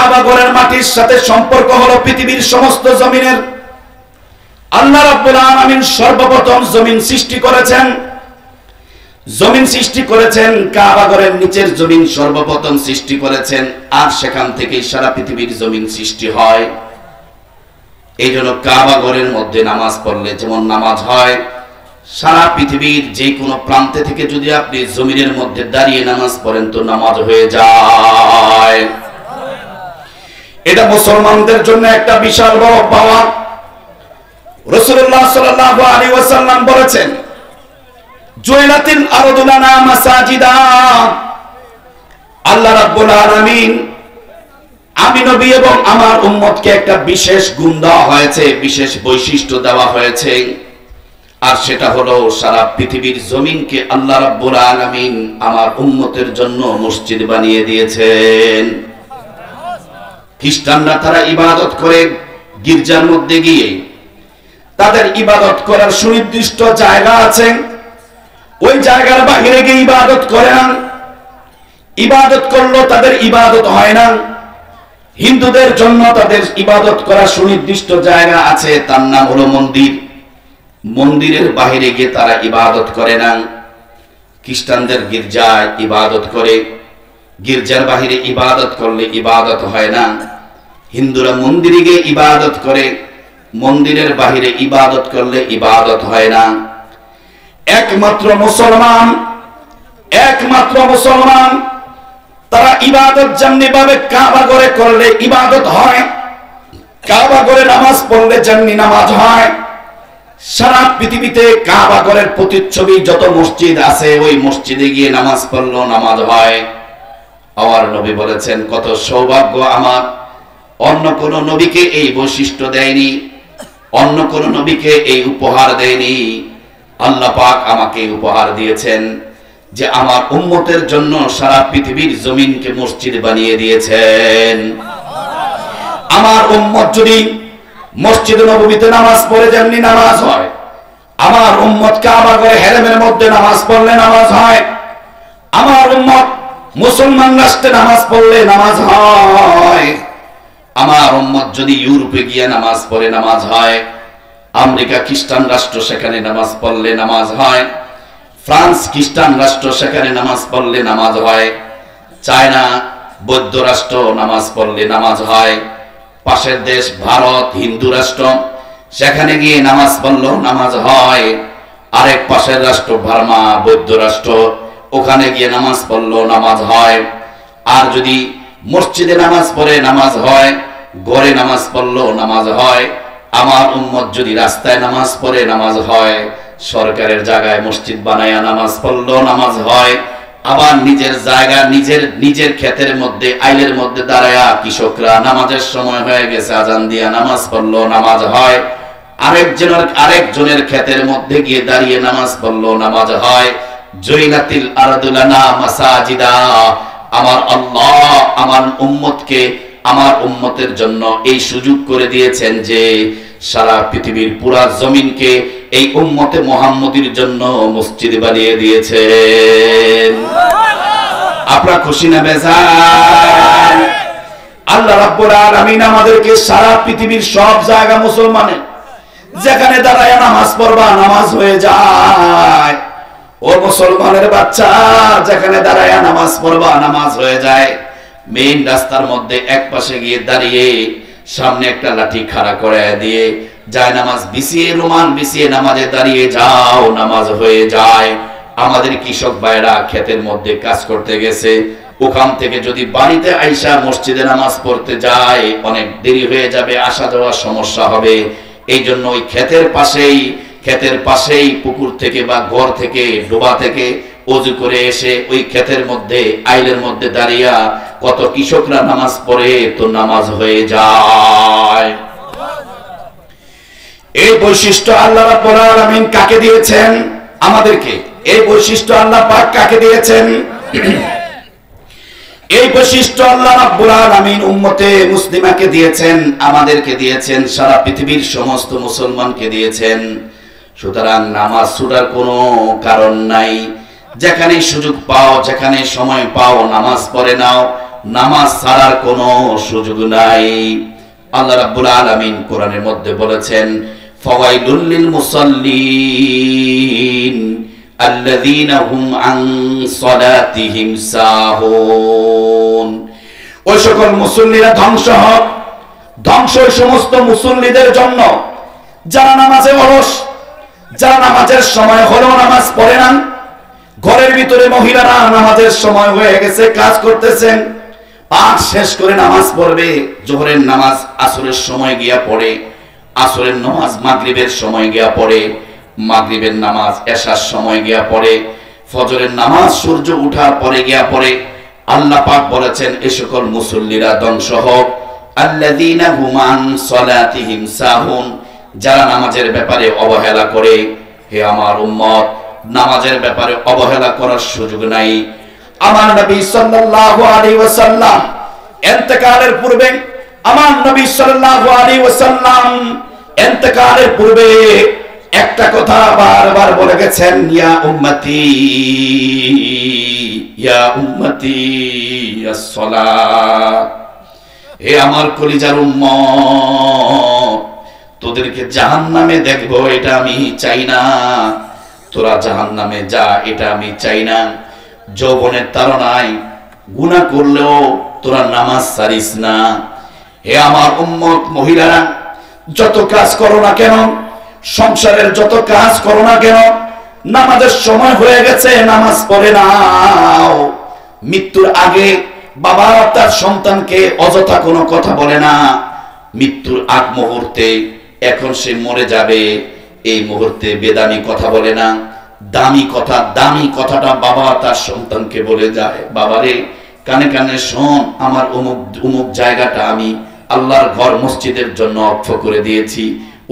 কাবা ঘরের মাটির সাথে সম্পর্ক হলো পৃথিবীর সমস্ত জমিনের। আল্লাহ রাব্বুল আলামিন সর্বপ্রথম জমিন সৃষ্টি করেছেন। জমিন সৃষ্টি করেছেন, কাবা ঘরের নিচের জমিন সর্বপ্রথম সৃষ্টি করেছেন, আর সেখান থেকেই সারা পৃথিবীর জমিন সৃষ্টি হয়। এই জন্য কাবা ঘরের মধ্যে নামাজ পড়লে যেমন নামাজ হয়, সারা পৃথিবীর যে কোনো প্রান্তে থেকে যদি আপনি জমিনের মধ্যে দাঁড়িয়ে নামাজ পড়েন তো নামাজ হয়ে যায়। এটা মুসলমানদের জন্য একটা বিশাল বড় পাওয়া। রাসূলুল্লাহ সাল্লাল্লাহু আলাইহি ওয়াসাল্লাম বলেছেন, জুইলাতিল আরদু লানা মাসাজিদা। আল্লাহ রাব্বুল আলামিন আমি নবী এবং আমার উম্মতকে একটা বিশেষ গুণ দেওয়া হয়েছে, বিশেষ বৈশিষ্ট্য দেওয়া হয়েছে, আর সেটা হলো সারা পৃথিবীর জমিনকে আল্লাহ রাব্বুল আলামিন আমার উম্মতের জন্য মসজিদ বানিয়ে দিয়েছেন। খ্রিস্টানরা তারা ইবাদত করে গির্জার মধ্যে গিয়ে, তাদের ইবাদত করার সুনির্দিষ্ট জায়গা আছে, ওই জায়গার বাইরে গিয়ে ইবাদত করে না। ইবাদত করলেও তাদের ইবাদত হয় না। হিন্দুদের জন্য তাদের ইবাদত করার সুনির্দিষ্ট জায়গা আছে, তার নাম হলো মন্দির। মন্দিরের বাইরে গিয়ে তারা ইবাদত করে না। খ্রিস্টানদের গির্জায় ইবাদত করে, গির্জার বাইরে ইবাদত করলে ইবাদত হয় না। হিন্দুরা মন্দিরে গিয়ে ইবাদত করে, মন্দিরের বাইরে ইবাদত করলে ইবাদত হয় না। একমাত্র মুসলমান তারা ইবাদত যেমনি ভাবে কাবা ঘরে করলে ইবাদত হয়, কাবা ঘরে নামাজ পড়লে যেমনি নামাজ হয়। সারা পৃথিবীতে কাবা ঘরের প্রতিচ্ছবি যত মসজিদ আছে, ওই মসজিদে গিয়ে নামাজ পড়লেও নামাজ হয়। আমার নবী বলেছেন, কত সৌভাগ্য আমার, অন্য কোন নবীকে এই বৈশিষ্ট্য দেয়নি, অন্য কোন নবীকে এই উপহার দেয়নি। আল্লাহ পাক আমাকে উপহার দিয়েছেন যে আমার উম্মতের জন্য সারা পৃথিবীর জমিনকে মসজিদ বানিয়ে দিয়েছেন। আমার উম্মত যদি মসজিদ নববীতে নামাজ পড়ে যেমনি নামাজ হয়, আমার উম্মত কাবা ঘরে হেরেমের মধ্যে নামাজ পড়লে নামাজ হয়। আমার উম্মত মুসলমান রাষ্ট্রে নামাজ পড়লে নামাজ হয়। আমার উম্মত যদি ইউরোপে গিয়ে নামাজ পড়ে নামাজ হয়। আমেরিকা খ্রিস্টান রাষ্ট্র, সেখানে নামাজ পড়লে নামাজ হয়। ফ্রান্স খ্রিস্টান রাষ্ট্র, সেখানে নামাজ পড়লে নামাজ হয়। চায়না বৌদ্ধ রাষ্ট্র, নামাজ পড়লে নামাজ হয়। পাশের দেশ ভারত হিন্দু রাষ্ট্র, সেখানে গিয়ে নামাজ পড়লেও নামাজ হয়। আরেক পাশের রাষ্ট্র বার্মা বৌদ্ধ রাষ্ট্র, ওখানে গিয়ে নামাজ পড়লেও নামাজ হয়। আর যদি মসজিদে নামাজ পড়ে নামাজ হয়, ঘরে নামাজ পড়লেও নামাজ হয়। আমার উম্মত যদি রাস্তায় নামাজ পড়ে নামাজ হয়, সরকারের জায়গায় মসজিদ বানায়া নামাজ পড়লেও নামাজ হয়। আবার নিজের জায়গা নিজের ক্ষেতের মধ্যে আইলের মধ্যে দাঁড়ায়া কৃষকরা নামাজের সময় হয়ে গেছে আজান দিয়া নামাজ পড়লেও নামাজ হয়। আরেকজনের ক্ষেতের মধ্যে গিয়ে দাঁড়িয়ে নামাজ পড়লেও নামাজ হয়। জুইলাতিল আরদু লানা মাসাজিদা। আমার আল্লাহ আমার উম্মতের জন্য এই সুযোগ করে দিয়েছেন যে সারা পৃথিবীর পুরা জমিনকে এই উম্মতে মুহাম্মদীর জন্য মসজিদ বানিয়ে দিয়েছেন। আপনারা খুশি না বেজার? আল্লাহ রাব্বুল আলামিন আমাদেরকে সারা পৃথিবীর সব জায়গা মুসলমানের যেখানে দাঁড়ায় নামাজ পড়বা নামাজ হয়ে যায়। ও মুসলমানের বাচ্চা, যেখানে দাঁড়ায় নামাজ পড়বা নামাজ হয়ে যায়। মেইন রাস্তার মধ্যে এক পাশে গিয়ে দাঁড়িয়ে সামনে একটা লাঠি খাড়া করে দিয়ে যায় নামাজ বিছিয়ে রুমাল বিছিয়ে নামাজে দাঁড়িয়ে যাও, নামাজ হয়ে যায়। আমাদের কৃষক ভাইরা ক্ষেতের মধ্যে কাজ করতে গেছে, ওখান থেকে যদি বাড়িতে আইসা মসজিদে নামাজ পড়তে যায় অনেক দেরি হয়ে যাবে, আসা যাওয়ার সমস্যা হবে। এই জন্য ওই ক্ষেতের পাশেই পুকুর থেকে বা ঘর থেকে ডোবা থেকে ওযু করে এসে ওই ক্ষেতের মধ্যে আইলের মধ্যে দাঁড়িয়া কত কৃষকরা নামাজ পড়ে তো নামাজ হয়ে যায়। এই বৈশিষ্ট্য আল্লাহ রাব্বুল আলামিন কাকে দিয়েছেন? আমাদেরকে। এই বৈশিষ্ট্য আল্লাহ পাক কাকে দিয়েছেন? এই বৈশিষ্ট্য আল্লাহ রাব্বুল আলামিন উম্মতে মুসলিমাকে দিয়েছেন, আমাদেরকে দিয়েছেন, সারা পৃথিবীর সমস্ত মুসলমানকে দিয়েছেন। সুতরাং নামাজ ছুটার কোনো কারণ নাই। যেখানে সুযোগ পাও, যেখানে সময় পাও নামাজ পড়ে নাও। নামাজ ছাড়ার কোনো সুযোগ নাই। আল্লাহ রাব্বুল আলামিন কোরআনের মধ্যে বলেছেন, ফাওয়াইলুল লিল মুসাল্লিন আল্লাযীনা হুম আন সালাতিহিম সাহুন। ওই সকল মুসল্লিরা ধ্বংস হোক, ধ্বংস ওই সমস্ত মুসল্লিদের জন্য যারা নামাজে অলস, যারা নামাজের সময় হলেও নামাজ পড়ে না। ঘরের ভিতরে মহিলারা নামাজের সময় হয়ে গেছে, কাজ করতেছেন, পাঠ শেষ করে নামাজ পড়বে, জোহরের নামাজ আসরের সময় গিয়া পড়ে, আসরের নামাজ মাগরিবের সময় গিয়া পড়ে, মাগরিবের নামাজ এশার সময় গিয়া পড়ে, ফজরের নামাজ সূর্য ওঠার পরে গিয়া পড়ে। আল্লাহ পাক বলেছেন এই সকল মুসল্লিরা ধ্বংস হোক, আল্লাযীনা হুম আন সালাতিহিম সাহুন, যারা নামাজের ব্যাপারে অবহেলা করে। হে আমার উম্মত, নামাজের ব্যাপারে অবহেলা করার সুযোগ নাই। আমার নবী সাল্লাল্লাহু আলাইহি ওয়াসাল্লাম ইন্তেকালের পূর্বে, আমার নবী সাল্লাল্লাহু আলাইহি ওয়াসাল্লাম ইন্তেকালের পূর্বে একটা কথা বারবার বলে গেছেন, ইয়া উম্মতি ইয়া উম্মতি আস-সালাত। হে আমার কলিজার উম্মত, তোদেরকে জাহান্নামে দেখবো এটা আমি চাই না, তোরা জাহান্নামে যা এটা আমি চাই না। যৌবনের তাড়নায় গুনাহ করলেও তোরা নামাজ ছাড়িস না। হে আমার উম্মত মহিলারা, যত কাজ করো না কেন, সংসারের যত কাজ করো না কেন, নামাজের সময় হয়ে গেছে, নামাজ পড়ে নাও। মৃত্যুর আগে বাবা তার সন্তানকে অযথা কোনো কথা বলে না। মৃত্যুর আগ মুহূর্তে, এখন সে মরে যাবে, এই মুহূর্তে বেদামি কথা বলে না, দামি কথা, দামি কথাটা বাবা তার সন্তানকে বলে যায়, বাবারে কানে কানে শোন, আমার অমুক অমুক জায়গাটা আমি আল্লাহর ঘর মসজিদের জন্য অক্ষ করে দিয়েছি,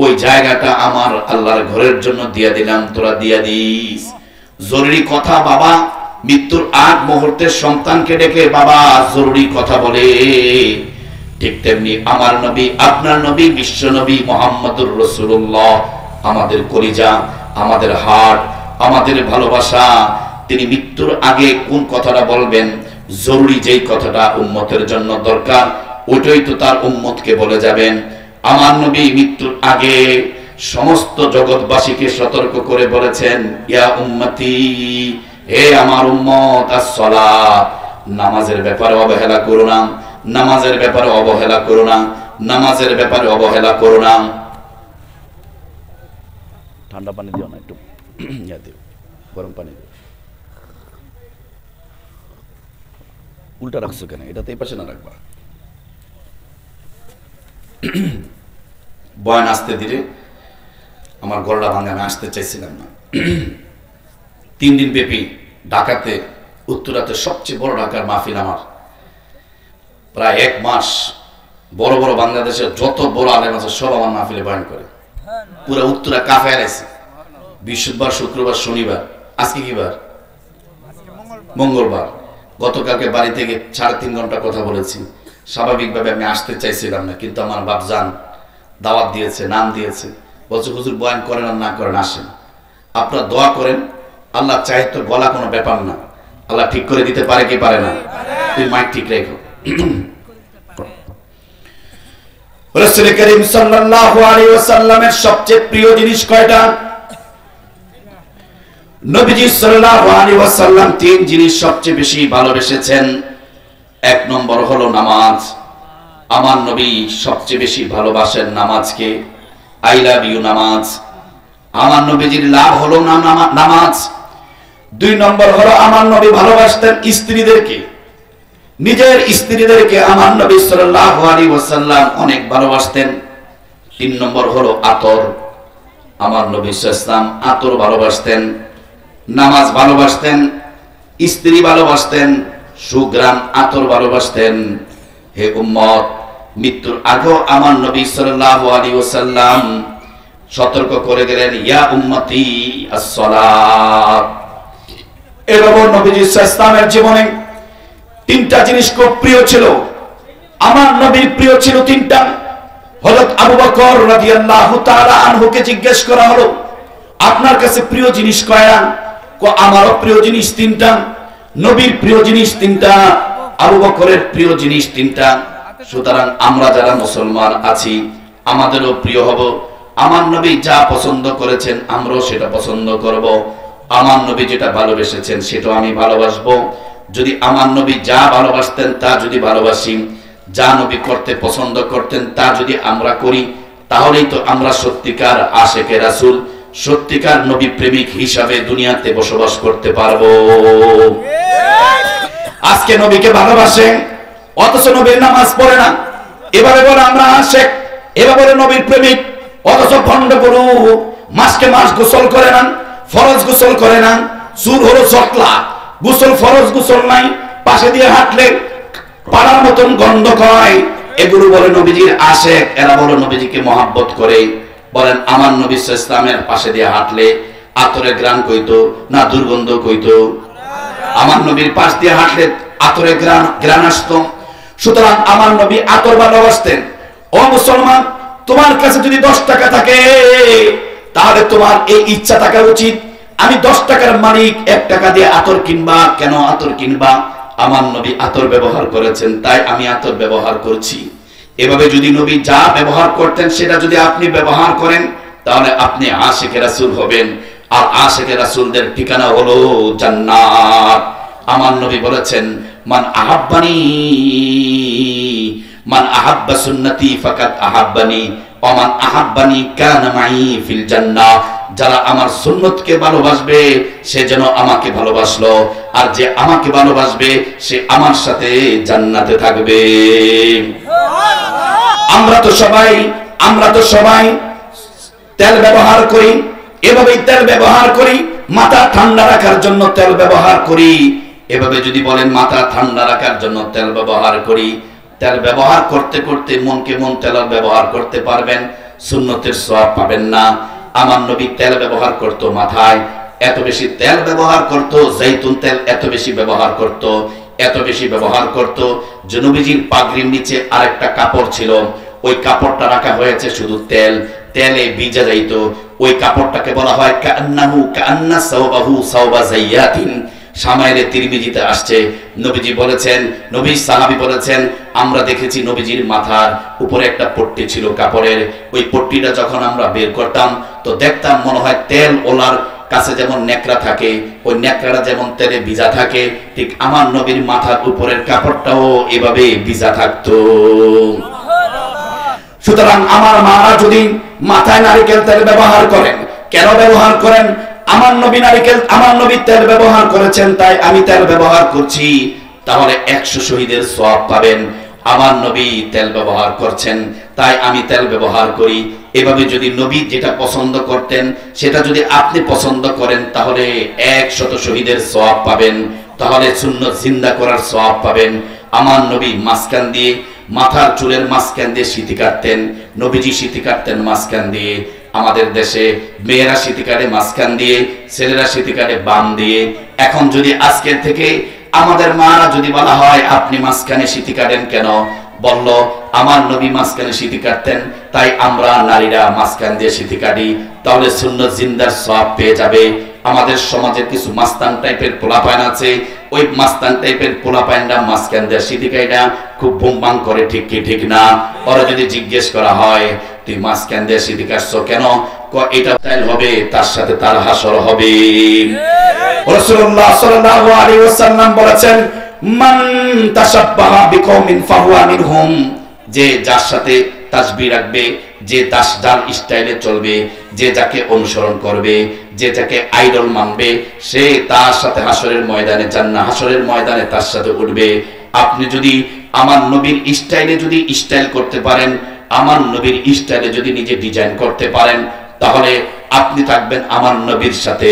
ওই জায়গাটা আমার আল্লাহর ঘরের জন্য দিয়ে দিলাম, তোরা দিয়ে দিস। জরুরি কথা বাবা মৃত্যুর আগ মুহূর্তে সন্তানকে ডেকে বাবা জরুরি কথা বলে। ঠিক তেমনি আমার নবী, আপনার নবী, বিশ্ব নবী মুহাম্মদুর রাসূলুল্লাহ, আমাদের কলিজা, আমাদের হার্ট, আমাদের ভালোবাসা, তিনি মৃত্যুর আগে কোন কথাটা বলবেন, জরুরি যেই কথাটা উম্মতের জন্য দরকার, ওইটাই তো তার উম্মতকে বলে যাবেন। আমার নবী মৃত্যুর আগে সমস্ত জগৎবাসীকে সতর্ক করে বলেছেন, ইয়া উম্মতি, হে আমার উম্মত, আস-সালাত, নামাজের ব্যাপারে অবহেলা করো না, নামাজের ব্যাপারে অবহেলা করো না, নামাজের ব্যাপারে অবহেলা করো না। ঠান্ডা পানি দিও না, একটু দিও, গরম পানি দিও। উল্টা রাখছো কেন? এটাতে এই পাশে না রাখবা। বয়ান আসতে ধীরে, আমার গলাটা ভাঙে, আমি আসতে চাইছিলাম না। 3 দিন ব্যাপী ঢাকাতে, উত্তরাতে সবচেয়ে বড় ঢাকার মাহফিল আমার, প্রায় 1 মাস। বড় বড় বাংলাদেশের যত বড় আলেম আছে সব আমার মাহফিলে বয়ান করে। পুরো উত্তরা কাফের আছে, বৃহস্পতিবার, শুক্রবার, শনিবার, আজকে কি বার? মঙ্গলবার। গতকালকে বাড়ি থেকে 3.5 ঘন্টা কথা বলেছি। স্বাভাবিকভাবে আমি আসতে চাইছিলাম না, কিন্তু আমার বাপজান দাওয়াত দিয়েছে, নাম দিয়েছে, বলছে হুজুর বয়ান করেন আর না করেন আসেন, আপনারা দোয়া করেন, আল্লাহ চাহে তো গলা কোনো ব্যাপার না, আল্লাহ ঠিক করে দিতে পারে কি পারে না? তুই মাইক ঠিক রেখো। রাসূল করিম সাল্লাল্লাহু আলাইহি ওয়াসাল্লামের সবচেয়ে প্রিয় জিনিস কয়টা? নবীজি সাল্লাল্লাহু আলাইহি ওয়াসাল্লাম 3 জিনিস সবচেয়ে বেশি ভালোবেসেছেন। 1 নম্বর হলো নামাজ। আমার নবী সবচেয়ে বেশি ভালোবাসেন নামাজকে। আই লাভ ইউ নামাজ। আমার নবীজির লাভ হলো নামাজ। 2 নম্বর হলো আমার নবী ভালোবাসতেন স্ত্রীদেরকে, নিজের স্ত্রীদেরকে আমার নবী সাল্লাল্লাহু আলাইহি ওয়াসাল্লাম অনেক ভালোবাসতেন। 3 নম্বর হলো আতর। আমার নবী সাল্লাল্লাহু আলাইহি ওয়াসাল্লাম আতর ভালোবাসতেন, নামাজ ভালোবাসতেন, স্ত্রী ভালোবাসতেন, সুগ্রাম আতর ভালোবাসতেন। হে উম্মত, মৃত্যুর আগেও আমার নবী সাল্লাল্লাহু আলাইহি ওয়াসাল্লাম সতর্ক করে গেলেন, ইয়া উম্মতি আস-সালাত। এভাবে নবীজি সাল্লাল্লাহু আলাইহি ওয়াসাল্লামের জীবনে 3টা জিনিস খুব প্রিয় ছিল। আমার নবীর প্রিয় ছিল 3টা। হযরত আবু বকর রাদিয়াল্লাহু তাআলা আনহুকে জিজ্ঞেস করা হলো, আপনার কাছে প্রিয় জিনিস কয়টা? আমারও প্রিয় জিনিস 3টা, নবীর প্রিয় জিনিস 3টা। আবু বকরের প্রিয় জিনিস তিনটা। সুতরাং আমরা যারা মুসলমান আছি আমাদেরও প্রিয় হব। আমার নবী যা পছন্দ করেছেন আমরাও সেটা পছন্দ করব। আমার নবী যেটা ভালোবেসেছেন সেটাও আমি ভালোবাসবো। যদি আমার নবী যা ভালোবাসতেন তা যদি ভালোবাসি, যা নবী করতে পছন্দ করতেন তা যদি আমরা করি, তাহলেই তো আমরা সত্যিকার আশেকে রাসূল, সত্যিকার নবী প্রেমিক হিসাবে দুনিয়াতে বসবাস করতে পারবো। আজকে নবীকে ভালোবাসে অথচ নবীর নামাজ পড়ে না, এভাবে বলে আমরা আশেক, এভাবে বলে নবীর প্রেমিক, অথচ ভণ্ড গুরু মাসকে মাস গোসল করে না, ফরজ গোসল করে না, চুল হলো চকলা, গোসল ফরজ গোসল নাই, পাশে দিয়ে হাঁটলে পাড়ার মতন গন্ধ হয়। এগুলো বলে নবীজির আশেক, এরা বলে নবীজিকে মহাব্বত করে। বলেন আমার নবী সাল্লাল্লাহু আলাইহি ওয়াসাল্লামের পাশে দিয়ে হাঁটলে আতরের গ্রান কইতো না দুর্গন্ধ কইতো? আমার নবীর পাশ দিয়ে হাঁটলে আতরের গ্রান আসতো। সুতরাং আমার নবী আতর ভালোবাসতেন। ও মুসলমান, তোমার কাছে যদি 10 টাকা থাকে তাহলে তোমার এই ইচ্ছা থাকা উচিত, আমি 10 টাকার মালিক, 1 টাকা দিয়ে আতর কিনবা। কেন আতর কিনবা? আমার নবী আতর ব্যবহার করেছেন তাই আমি আতর ব্যবহার করছি। এভাবে যদি নবী যা ব্যবহার করতেন সেটা যদি আপনি ব্যবহার করেন তাহলে আপনি আশিকে রাসূল হবেন। আর আশিকে রাসূলদের ঠিকানা হলো জান্নাত। আমার নবী বলেছেন মান আহাব্বা সুন্নতি ফাকাত আহাব্বানি ওয়া মান আহাব্বানি কানা মাই ফিল জান্নাহ। যারা আমার সুন্নতকে ভালোবাসবে সে যেন আমাকে ভালোবাসলো, আর যে আমাকে ভালোবাসবে সে আমার সাথে জান্নাতে থাকবে। আমরা তো সবাই তেল ব্যবহার করি, এভাবেই তেল ব্যবহার করি, মাথা ঠান্ডা রাখার জন্য তেল ব্যবহার করি। এভাবে যদি বলেন মাথা ঠান্ডা রাখার জন্য তেল ব্যবহার করি, তেল ব্যবহার করতে করতে মনকে মন তেল ব্যবহার করতে পারবেন, সুন্নতের সওয়াব পাবেন না। আমার নবী তেল ব্যবহার করত মাথায়, এত বেশি তেল ব্যবহার করত, জৈতুন তেল এত বেশি ব্যবহার করত, এত বেশি ব্যবহার করত যে নবীজির পাগড়ির নিচে আরেকটা কাপড় ছিল, ওই কাপড়টা রাখা হয়েছে শুধু তেলে ভিজে যাইত। ওই কাপড়টাকে বলা হয় কান্না সাওবাহু সাওবা যাইয়াতিন। শামাইলে তিরমিজিতে আসছে, নবীজি বলেছেন, নবী সাহাবী বলেছেন, আমরা দেখেছি নবীজির মাথার উপরে একটা পট্টি ছিল কাপড়ের। ওই পট্টিটা যখন আমরা বের করতাম তো দেখতাম মনে হয় তেল ওলার কাছে যেমন নেকড়া থাকে, ওই নেকড়াটা যেমন তেলে ভিজা থাকে, ঠিক আমার নবীর মাথার উপরের কাপড়টাও এভাবে ভিজা থাকতো। সুতরাং আমার মারা যদি মাথায় নারকেল তেল ব্যবহার করেন, কেন ব্যবহার করেন? আমার নবী তেল ব্যবহার করেছেন তাই আমি তেল ব্যবহার করছি, তাহলে 100 শহীদের সওয়াব পাবেন। আমার নবী তেল ব্যবহার করছেন তাই আমি তেল ব্যবহার করি। এভাবে যদি নবী যেটা পছন্দ করতেন সেটা যদি আপনি পছন্দ করেন তাহলে 100 শহীদের সওয়াব পাবেন, তাহলে সুন্নাত জিন্দা করার সওয়াব পাবেন। আমার নবী মাঝখান দিয়ে, মাথার চুলের মাঝখান দিয়ে সিঁথি কাটতেন, নবীজি সিঁথি কাটতেন মাঝখান দিয়ে। আমাদের দেশে মেয়েরা সিঁথি কাটে মাঝখান দিয়ে, ছেলেরা সিঁথি কাটে বাম দিয়ে। এখন যদি আজকের থেকে আমাদের মারা যদি বলা হয় আপনি মাঝখানে সিঁথি কাটেন কেন, বলল আমার নবী মাঝখানে সিঁথি কাটতেন তাই আমরা নারীরা মাঝখান দিয়ে সিঁথি কাটি, তাহলে সুন্নাত জিন্দার সওয়াব পেয়ে যাবে। আমাদের সমাজের কিছু মাস্তান টাইপের পোলাপাইন আছে, ওই মাস্তান টাইপের পোলাপাইনরা মাঝখান দিয়ে সিঁথি কাটা খুব বুমবাং করে, ঠিক কি ঠিক না? ওরা যদি জিজ্ঞেস করা হয় তুই মাঝখান দিয়ে সিঁথি কাটছো কেন, এটা তাই হবে, তার সাথে তার হাসর হবে। রাসূলুল্লাহ সাল্লাল্লাহু আলাইহি ওয়াসাল্লাম বলেছেন মান তাশাব্বাহা বিকওমিন ফাহুয়া মিনহুম। যে যার সাথে তাসবিহ রাখবে, যে যার স্টাইলে চলবে, যে যাকে অনুসরণ করবে, যে যাকে আইডল মানবে, সে তার সাথে হাসরের ময়দানে জান্নাত, হাসরের ময়দানে তার সাথে উঠবে। আপনি যদি আমার নবীর স্টাইলে যদি স্টাইল করতে পারেন, আমার নবীর স্টাইলে যদি নিজে ডিজাইন করতে পারেন, তাহলে আপনি থাকবেন আমার নবীর সাথে।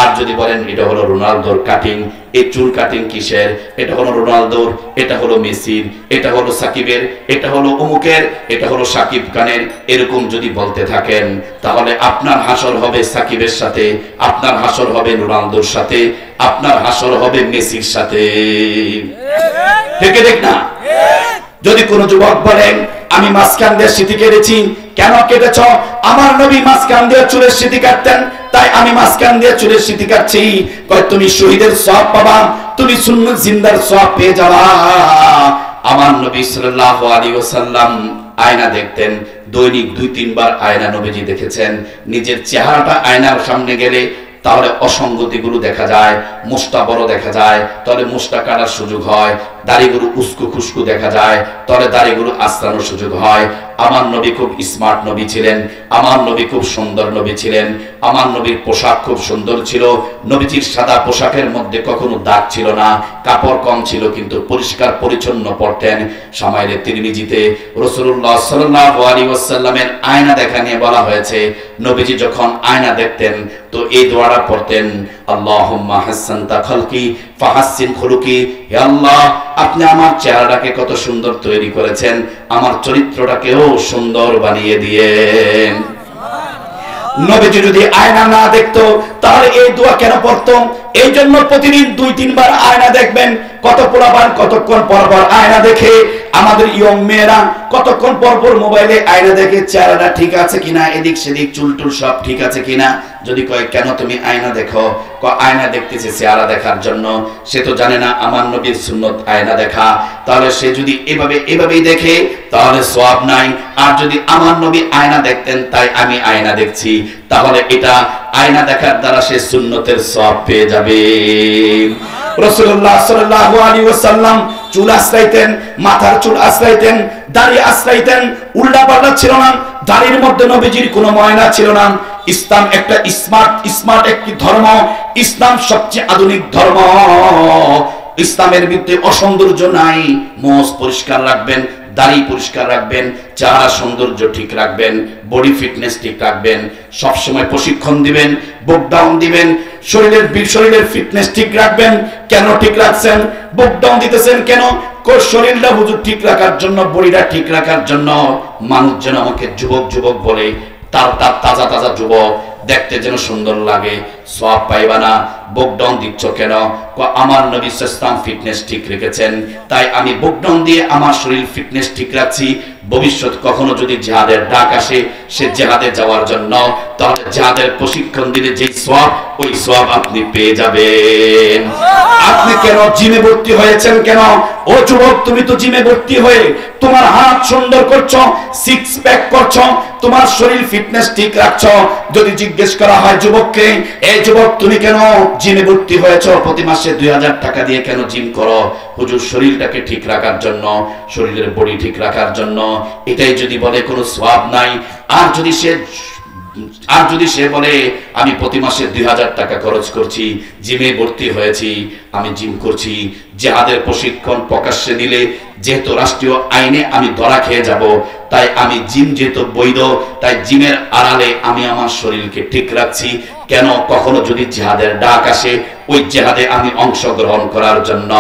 আর যদি বলেন এটা হলো রোনালদোর কাটিং, এই চুল কাটিং কিসের, এটা হলো রোনালদোর, এটা হলো মেসির, এটা হলো সাকিবের, এটা হলো অমুকের, এটা হলো সাকিব খানের, এরকম যদি বলতে থাকেন তাহলে আপনার হাসর হবে সাকিবের সাথে, আপনার হাসর হবে রোনালদোর সাথে, আপনার হাসর হবে মেসির সাথে। ঠিক ঠিক না? যদি কোনো যুবক বলেন আমি মাঝখান দিয়ে সিঁথি কেটেছি, কেন কেটেছ? আমার নবী মাঝখান দিয়ে চুলের সিঁথি কাটতেন তাই আমি মাঝখান দিয়ে চুলের সিঁথি কাটছি। কয় তুমি শহীদের সওয়াব পাবা, তুমি সুন্নাত জিন্দার সওয়াব পেয়ে যাবা। আমার নবী সাল্লাল্লাহু আলাইহি ওয়াসাল্লাম আয়না দেখতেন, দৈনিক 2-3 বার আয়না নবীজি দেখেছেন। নিজের চেহারাটা আয়নার সামনে গেলে তাহলে অসঙ্গতিগুলো দেখা যায়, মুষ্টা বড় দেখা যায়, তাহলে মুষ্টা কাটার সুযোগ হয়, দাড়িগুলো উস্কো খুস্কো দেখা যায়, তাহলে দাড়িগুলো আঁচড়ানোর সুযোগ হয়। আমার নবী খুব স্মার্ট নবী ছিলেন, আমার নবী খুব সুন্দর নবী ছিলেন, আমার নবীর পোশাক খুব সুন্দর ছিল। নবীজির সাদা পোশাকের মধ্যে কখনো দাগ ছিল না, কাপড় কম ছিল কিন্তু পরিষ্কার পরিচ্ছন্ন পরতেন। শামাইলে তিরমিজিতে রাসূলুল্লাহ সাল্লাল্লাহু আলাইহি ওয়াসাল্লামের আয়না দেখা নিয়ে বলা হয়েছে, নবীজি যখন আয়না দেখতেন তো এই দোয়াটা পড়তেন, আল্লাহুম্মা হাসানতা খালকি ফাহাসসিন খুলুকি। হে আল্লাহ, আপনি আমার চেহারাটাকে কত সুন্দর তৈরি করেছেন, আমার চরিত্রটাকেও সুন্দর বানিয়ে দিয়েন। নবীজি যদি আয়না না দেখতো তাহলে এই দোয়া কেন পড়তো? এই জন্য প্রতিদিন 2-3 বার আয়না দেখবেন। কত পোলাপান কতক্ষণ পর পর আয়না দেখে, আমাদের ইয়ং মেয়েরা কতক্ষণ পর পর মোবাইলে আয়না দেখে চেহারাটা ঠিক আছে কিনা, এদিক সেদিক চুলটুল সব ঠিক আছে কিনা। যদি কয় কেন তুমি আয়না দেখো, আয়না দেখতেছে চেহারা দেখার জন্য। সে তো জানে না আমার নবীর সুন্নত আয়না দেখা। তাহলে সে যদি এভাবেই দেখে তাহলে সওয়াব নাই। আর যদি আমার নবী আয়না দেখতেন তাই আমি আয়না দেখছি, তাহলে এটা আয়না দেখার দ্বারা সে সুন্নতের সওয়াব পেয়ে যাবে। রাসূলুল্লাহ সাল্লাল্লাহু আলাইহি ওয়াসাল্লাম চুল আশ্রাইতেন, মাথার চুল আশ্রাইতেন, দাড়ি আশ্রাইতেন, উল্টাপাল্টা ছিল না। দাড়ির মধ্যে নবীজির কোনো ময়লা ছিল না। ইসলাম একটা স্মার্ট একটি ধর্ম। ইসলাম সবচেয়ে আধুনিক ধর্ম। ইসলামের ভিতরে অসৌন্দর্য নাই। মোষ পরিষ্কার রাখবেন, দাড়ি পরিষ্কার রাখবেন, চেহারা সৌন্দর্য ঠিক রাখবেন, বডি ফিটনেস ঠিক রাখবেন, সব সময় প্রশিক্ষণ দিবেন, বুক ডাউন দিবেন, শরীরের ফিটনেস ঠিক রাখবেন। কেন ঠিক রাখছেন? বুক ডাউন দিতেছেন কেন? শরীরটা হুজুর ঠিক রাখার জন্য, বডিটা ঠিক রাখার জন্য। মানুষ যেন আমাকে যুবক বলে, তার তাজা যুবক, দেখতে যেন সুন্দর লাগে। সওয়াব পাইবা না, বুক ডাউন দিচ্ছ কেন? আমার নবী সাল্লাল্লাহু আলাইহি ফিটনেস ঠিক রেখেছেন, তাই আমি বুক ডাউন দিয়ে আমার শরীর ফিটনেস ঠিক রাখছি। ভবিষ্যৎ কখনো যদি জিহাদের ডাক আসে, সে জিহাদে যাওয়ার জন্য, তাহলে জিহাদের প্রশিক্ষণ দিলে যে সওয়াব, ওই সওয়াব আপনি পেয়ে যাবেন। আপনি কেন জিমে ভর্তি হয়েছেন কেন? ও যুবক, তুমি তো জিমে ভর্তি হয়ে তোমার হাত সুন্দর করছো, সিক্স প্যাক করছো, তোমার শরীর ফিটনেস ঠিক রাখছো। যদি জিজ্ঞেস করা হয় যুবককে, এই যুবক তুমি কেন জিমে ভর্তি হয়েছো, প্রতি মাসে 2000 টাকা দিয়ে কেন জিম করো? হুজুর শরীরটাকে ঠিক রাখার জন্য, শরীরের বডি ঠিক রাখার জন্য। এটাই যদি বলে কোনো সওয়াব নাই। আর যদি সে বলে আমি প্রতি মাসে 2000 টাকা খরচ করছি, জিমে ভর্তি হয়েছি, আমি জিম করছি, জিহাদের প্রশিক্ষণ প্রকাশ্যে দিলে যেহেতু রাষ্ট্রীয় আইনে আমি ধরা খেয়ে যাব, তাই আমি জিম যেহেতু বৈধ, তাই জিমের আড়ালে আমি আমার শরীরকে ঠিক রাখছি। কেন? কখনো যদি জিহাদের ডাক আসে, ওই জিহাদে আমি অংশগ্রহণ করার জন্য।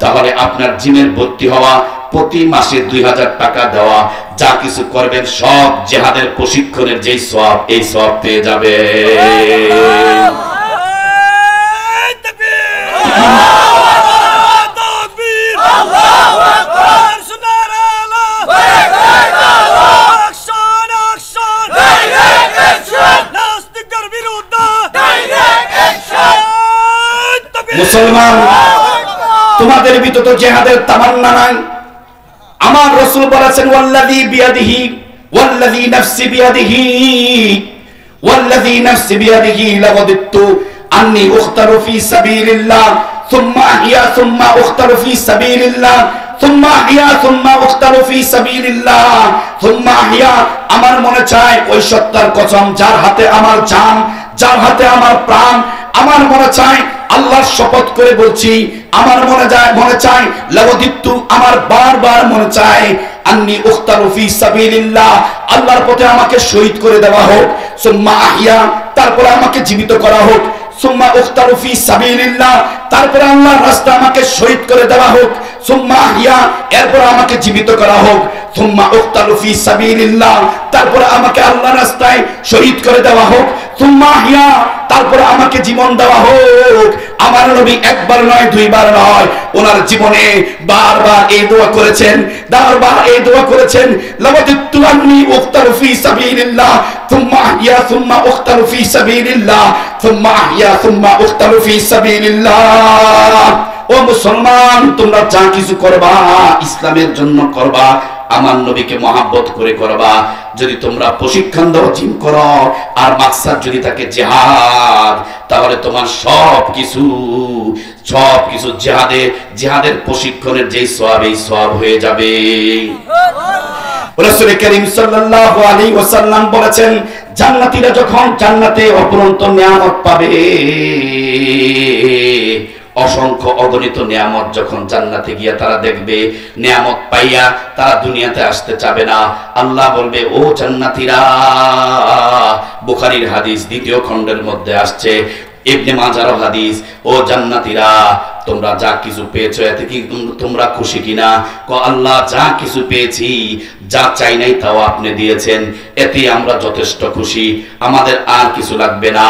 তাহলে আপনার জিমের ভর্তি হওয়া, প্রতি মাসে 2000 টাকা দেওয়া, যা কিছু করবেন সব জিহাদের প্রশিক্ষণের যেই সওয়াব, এই সওয়াব পেয়ে যাবে। মুসলমান, তোমাদের ভিতরে তো জিহাদের তামান্না নাই। আমার রাসূল বলেছেন, ওয়াল্লাযী নাফসি বিয়াদিহি লাওয়াদিতু আন্নী উখতারু ফি সাবিলিল্লাহ সুম্মা আহইয়া সুম্মা উখতারু ফি সাবিলিল্লাহ সুম্মা আহইয়া সুম্মা উখতারু ফি সাবিলিল্লাহ সুম্মা আহইয়া। আমার মনে চায় ওই সত্তার কসম যার হাতে আমার জান, যার হাতে আমার প্রাণ, আমার মনে চায়, আল্লাহর শপথ করে বলছি, আমার মনে চায় লাওয়াদিতু, আমার বারবার মনে চায় আন্নী উখতারু ফি সাবিলিল্লাহ, আল্লাহর পথে আমাকে শহীদ করে দেওয়া হোক। সুম্মা আহইয়া, তারপরে আমাকে জীবিত করা হোক। সুম্মা উখতারু ফি সাবিলিল্লাহ, তারপরে আল্লাহর রাস্তায় আমাকে শহীদ করে দেওয়া হোক। সুম্মা আহইয়া, এরপর আমাকে জীবিত করা হোক। সুম্মা উখতারু ফি সাবিলিল্লাহ, তারপরে আমাকে আল্লাহর রাস্তায় শহীদ করে দেওয়া হোক। সুম্মা আহইয়া, তারপরে আমাকে জীবন দেওয়া হোক। আমার নবী একবার নয়, দুইবার নয়, ওনার জীবনে বারবার এই দোয়া করেছেন, লাওয়াদিতু আন্নী উখতারু ফি সাবিলিল্লাহ সুম্মা আহইয়া সুম্মা উখতারু ফি সাবিলিল্লাহ সুম্মা আহইয়া সুম্মা উখতারু ফি সাবিলিল্লাহ। ও মুসলমান, তোমরা যা কিছু করবা ইসলামের জন্য করবা, আমার নবীকে মহাব্বত করে করবা। যদি তোমরা প্রশিক্ষণ দাও জিম করো আর মাকসাদ যদি থাকে জিহাদ, তাহলে তোমার সবকিছু জিহাদের প্রশিক্ষণের যেই সওয়াব, এই সওয়াব হয়ে যাবে। রাসূল করিম সাল্লাল্লাহু আলাইহি ওয়াসাল্লাম বলেছেন, জান্নাতীরা যখন জান্নাতে অপরন্ত নিয়ামত পাবে, অসংখ্য অগণিত নিয়ামত যখন জান্নাতে গিয়া তারা দেখবে, নিয়ামত পাইয়া তারা দুনিয়াতে আসতে চাবে না। আল্লাহ বলবে, ও জান্নাতীরা, বুখারীর হাদিস 2য় খণ্ডের মধ্যে আসছে, ইবনে মাজার হাদিস, ও জান্নাতীরা, তোমরা যা কিছু পেয়েছো এতে কি তোমরা খুশি কিনা? আল্লাহ, যা কিছু পেয়েছি, যা চাই নাই তাও আপনি দিয়েছেন, এতে আমরা যথেষ্ট খুশি, আমাদের আর কিছু লাগবে না।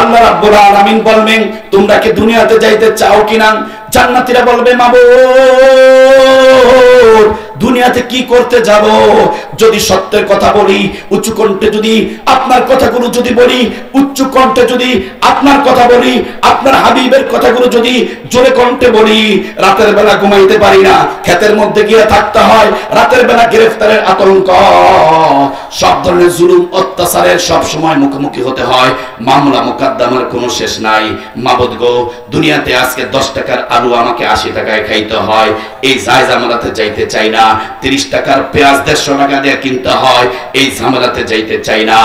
আল্লাহ রাব্বুল আলামিন বলবেন, তোমরা কি দুনিয়াতে যাইতে চাও কিনা? জান্নাতীরা বলবে, মাবুদ, দুনিয়াতে কি করতে যাব? যদি সত্যের কথা বলি, উচ্চ কণ্ঠে যদি আপনার কথাগুলো যদি বলি, উচ্চ কণ্ঠে যদি আপনার কথা বলি, আপনার হাবিবের কথাগুলো যদি জোরে কণ্ঠে বলি, রাতের বেলা ঘুমাইতে পারি না, ক্ষেতের মধ্যে গিয়ে থাকতে হয়, রাতের বেলা গ্রেফতারের আতঙ্ক, সব ধরনের জুলুম অত্যাচারের সব সময় মুখোমুখি হতে হয়, মামলা মোকদ্দমার কোনো শেষ নাই। মাবুদ গো, দুনিয়াতে আজকে 10 টাকার আলু আমাকে 80 টাকায় খাইতে হয়, এই ঝামেলাতে যাইতে চাই না। 30 টাকার পেঁয়াজ 150 টাকা দিয়ে কিনতে হয়, এই ঝামেলাতে যাইতে চাই না।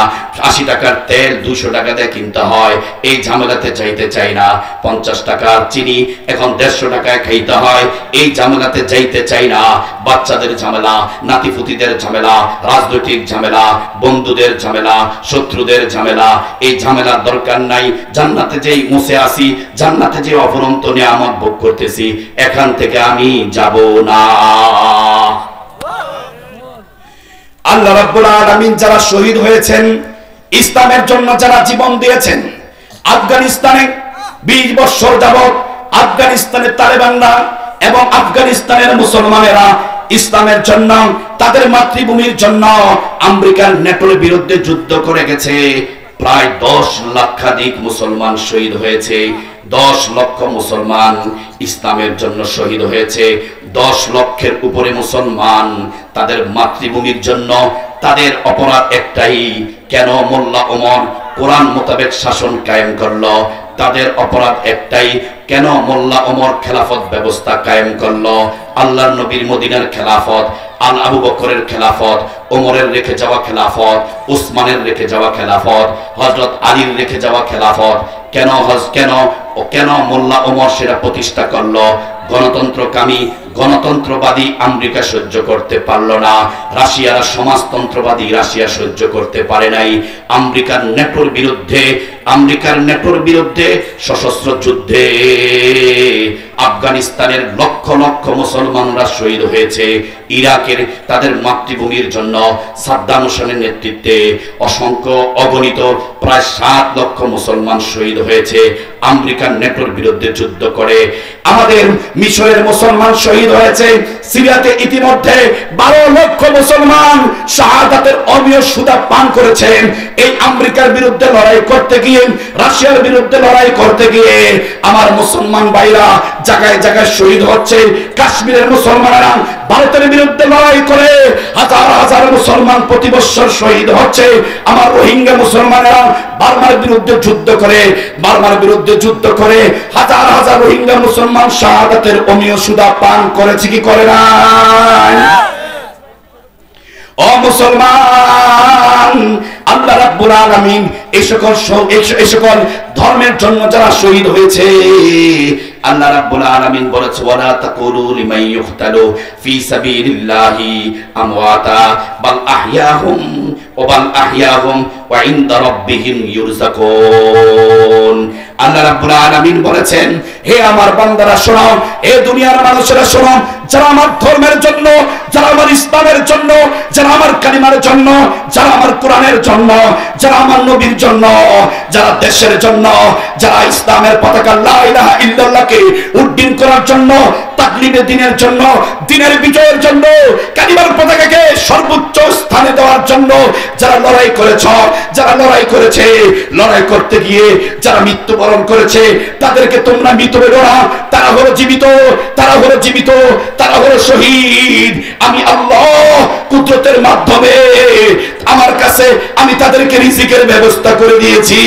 80 টাকার তেল 200 টাকা দিয়ে কিনতে হয়, এই ঝামেলাতে যাইতে চাই না। 50 টাকার চিনি এখন 150 টাকায় খাইতে হয়, এই ঝামেলাতে যাইতে চাই না। বাচ্চাদের ঝামেলা, নাতিপুতিদের ঝামেলা, রাজনৈতিক ঝামেলা, বন্ধুদের ঝামেলা, শত্রুদের ঝামেলা, এই ঝামেলার দরকার নাই। জান্নাতে যেই মুছে আসি, জান্নাতে যে অফুরন্ত নিয়ামত ভোগ করতেছি, এখান থেকে আমি যাব না। আল্লাহ রাব্বুল আলামিন যারা শহীদ হয়েছেন, ইসলামের জন্য যারা জীবন দিয়েছেন, আফগানিস্তানে 20 বছর যাবত আফগানিস্তানের তালেবানরা এবং আফগানিস্তানের মুসলমানেরা ইসলামের জন্য, তাদের মাতৃভূমির জন্য আমেরিকার নেটোর বিরুদ্ধে যুদ্ধ করে গেছে। প্রায় 10 লক্ষাধিক মুসলমান শহীদ হয়েছে। 10 লক্ষ মুসলমান ইসলামের জন্য শহীদ হয়েছে। 10 লক্ষের উপরে মুসলমান তাদের মাতৃভূমির জন্য। তাদের অপরাধ একটাই, কেন মোল্লা ওমর কোরআন মোতাবেক শাসন কায়েম করলো? তাদের অপরাধ একটাই, কেন মোল্লা ওমর খেলাফত ব্যবস্থা কায়েম করলো? আল্লাহর নবীর মদিনার খেলাফত, আবু বকরের খেলাফত, ওমরের রেখে যাওয়া খেলাফত, উসমানের রেখে যাওয়া খেলাফত, হযরত আলীর রেখে যাওয়া খেলাফত, কেন মোল্লা ওমর সেটা প্রতিষ্ঠা করলো? গণতন্ত্রকামী, গণতন্ত্রবাদী আমেরিকা সহ্য করতে পারল না। রাশিয়ার সমাজতন্ত্রবাদী রাশিয়া সহ্য করতে পারে নাই। আমেরিকার নেটোর বিরুদ্ধে সশস্ত্র যুদ্ধে আফগানিস্তানের লক্ষ লক্ষ মুসলমানরা শহীদ হয়েছে। ইরাকের তাদের মাতৃভূমির জন্য সাদ্দাম হোসেনের নেতৃত্বে অসংখ্য অগণিত প্রায় 7 লক্ষ মুসলমান শহীদ হয়েছে আমেরিকার নেটোর বিরুদ্ধে যুদ্ধ করে। আমাদের মিশরের মুসলমান শহীদ হয়েছে। সিরিয়াতে ইতিমধ্যে 12 লক্ষ মুসলমান শাহাদাতের অমীয় সুধা পান করেছেন। এই আমেরিকার বিরুদ্ধে লড়াই করতে গিয়ে, রাশিয়ার বিরুদ্ধে লড়াই করতে গিয়ে আমার মুসলমান ভাইরা জায়গায় জায়গায় শহীদ হচ্ছে। কাশ্মীরের মুসলমানেরা ভারতের বিরুদ্ধে লড়াই করে হাজার হাজার মুসলমান প্রতি বছর শহীদ হচ্ছে। আমার রোহিঙ্গা মুসলমানেরা বার্মার বিরুদ্ধে যুদ্ধ করে হাজার হাজার রোহিঙ্গা মুসলমান শাহাদাতের অমীয় সুধা পান করেছে কি করে না? ও মুসলমান, আল্লাহ রাব্বুল আলামিন এই সকল ধর্মের জন্য যারা শহীদ হয়েছে, আল্লাহ রাব্বুল আলামিন বলেছে, ওয়ালা তাকুলু লিমান ইউকতালু ফি সাবিলিল্লাহি আমওয়াতা বাল আহইয়াহুম ওয়া ইনদা রাব্বিহিম ইউরযাকুন। আল্লাহ রাব্বুল আলামিন বলেছেন, হে আমার বান্দারা শোনো, হে দুনিয়ার মানুষেরা শোনো, যারা আমার ধর্মের জন্য, যারা আমার ইসলামের জন্য, যারা আমার কালিমার জন্য, যারা আমার কোরআনের জন্য, যারা আমার নবীর জন্য, যারা দেশের জন্য, যারা ইসলামের পতাকা লা ইলাহা ইল্লাল্লাহকে উড্ডীন করার জন্য, তাকলিমে দ্বীনের জন্য, দ্বীনের বিজয়ের জন্য, কালিমার পতাকাকে সর্বোচ্চ স্থানে দেওয়ার জন্য যারা লড়াই করেছ, যারা লড়াই করেছে, লড়াই করতে গিয়ে যারা মৃত্যুবরণ করেছে তাদেরকে তোমরা মৃত বলো না, তারা হলো জীবিত, তারা হলো জীবিত, তারা হলো শহীদ। আমি আল্লাহ কুদরতের মাধ্যমে আমার কাছে আমি তাদেরকে রিজিকের ব্যবস্থা করে দিয়েছি।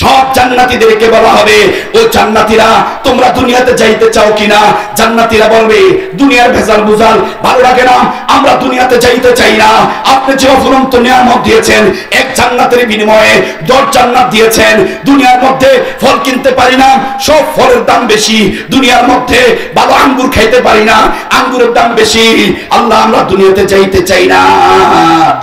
সব জান্নাতীদেরকে বলা হবে, ও জান্নাতীরা তোমরা দুনিয়াতে যাইতে চাও কিনা? জান্নাতীরা বলবে, দুনিয়ার ভেজাল বুঝাল ভালো লাগে না, আমরা দুনিয়াতে যাইতে চাই না। আপনি যে অফুরন্ত নিয়ামত দিয়েছেন, এক জান্নাতের বিনিময়ে 10 জান্নাত দিয়েছেন। দুনিয়ার মধ্যে ফল কিনতে পারি না, সব ফলের দাম বেশি। দুনিয়ার মধ্যে ভালো আঙ্গুর খাইতে পারি না, আঙ্গুরের দাম বেশি। আল্লাহ আমরা দুনিয়াতে যাইতে চাই না,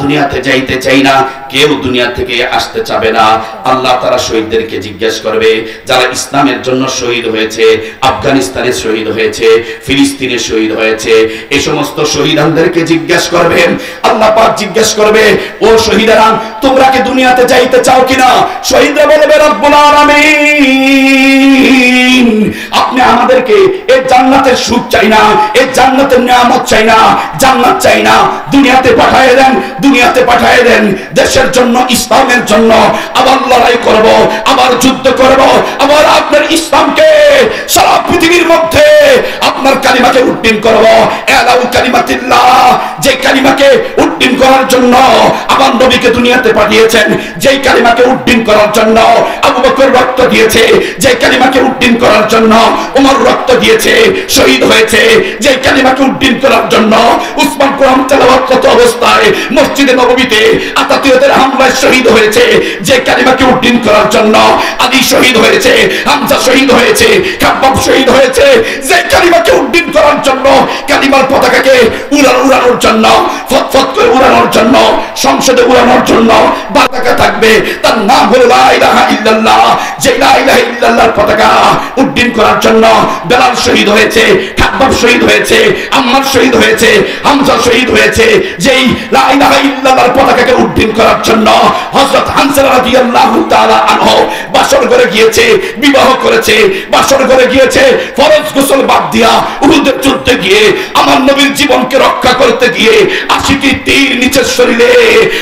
দুনিয়াতে যাইতে চাই না। কেউ দুনিয়া থেকে আসতে চাবে না। আল্লাহ তারা শহীদদেরকে জিজ্ঞেস করবে, যারা ইসলামের জন্য শহীদ হয়েছে, আফগানিস্তানে শহীদ হয়েছে, ফিলিস্তিনে শহীদ হয়েছে, এই সমস্ত শহীদদেরকে জিজ্ঞেস করবেন। আল্লাহ পাক জিজ্ঞেস করবে, ও শহীদেরা তোমরা কি দুনিয়াতে যাইতে চাও কিনা? শহীদরা বলবে, রব্বুল আলামিন আপনি আমাদেরকে এই জান্নাতের সুখ চাই না, এই জান্নাতের নিয়ামত চাই না, জান্নাত চাই না, দুনিয়াতে পাঠিয়ে দেন, দুনিয়াতে পাঠিয়ে দেন। দেশের জন্য, ইসলামের জন্য আবার লড়াই করব, আবার যুদ্ধ করব, আবার আপনার ইসলামকে সারা পৃথিবীর মধ্যে আপনার কালিমাকে উড্ডীন করব। এলাউ কালিমাতিল্লাহ, যে কালিমাকে উড্ডীন করার জন্য আমার নবীকে দুনিয়াতে পাঠিয়েছেন, যেই কালিমাকে উড্ডীন করার জন্য আবু বকর রক্ত দিয়েছে, যে কালিমাকে উড্ডীন করার জন্য ওমর রক্ত দিয়েছে, শহীদ হয়েছে, যে কালিমাকে উড্ডীন করার জন্য উসমান কোরআন তেলাওয়াত অবস্থায় মসজিদে নববীতে আতাতুয়ের হামলায় শহীদ হয়েছে, যে কালিমাকে উড্ডীন করার জন্য আলী শহীদ হয়েছে, হামজা শহীদ হয়েছে, খাব্বাব শহীদ হয়েছে, যে কালিমাকে উড্ডীন করার জন্য, কালিমার পতাকাকে উড়ানোর জন্য, ফতফত করে উড়ানোর জন্য, সংসদে উড়ানোর জন্য পতাকা থাকবে, তার নাম হলো লা ইলাহা ইল্লাল্লাহ। যে লা ইলাহা ইল্লাল্লাহর পতাকা উড্ডীন করার জন্য বেলাল শহীদ হয়েছে, খাব্বাব শহীদ হয়েছে, আম্মার শহীদ হয়েছে, হামজা শহীদ হয়েছে। যেই লা ইলাহা ইল্লাল্লাহর পতাকাকে উড্ডীন করার জন্য হযরত হামজা রাদিয়াল্লাহু তাআলা আনহু বাসর ঘরে গিয়েছে, বিবাহ করেছে, বাসর ঘরে গিয়েছে, ফরজ গোসল বাদ দিয়া উহুদের যুদ্ধে গিয়ে আমার নবীর জীবনকে রক্ষা করতে গিয়ে 80টি তীর নিচের শরীরে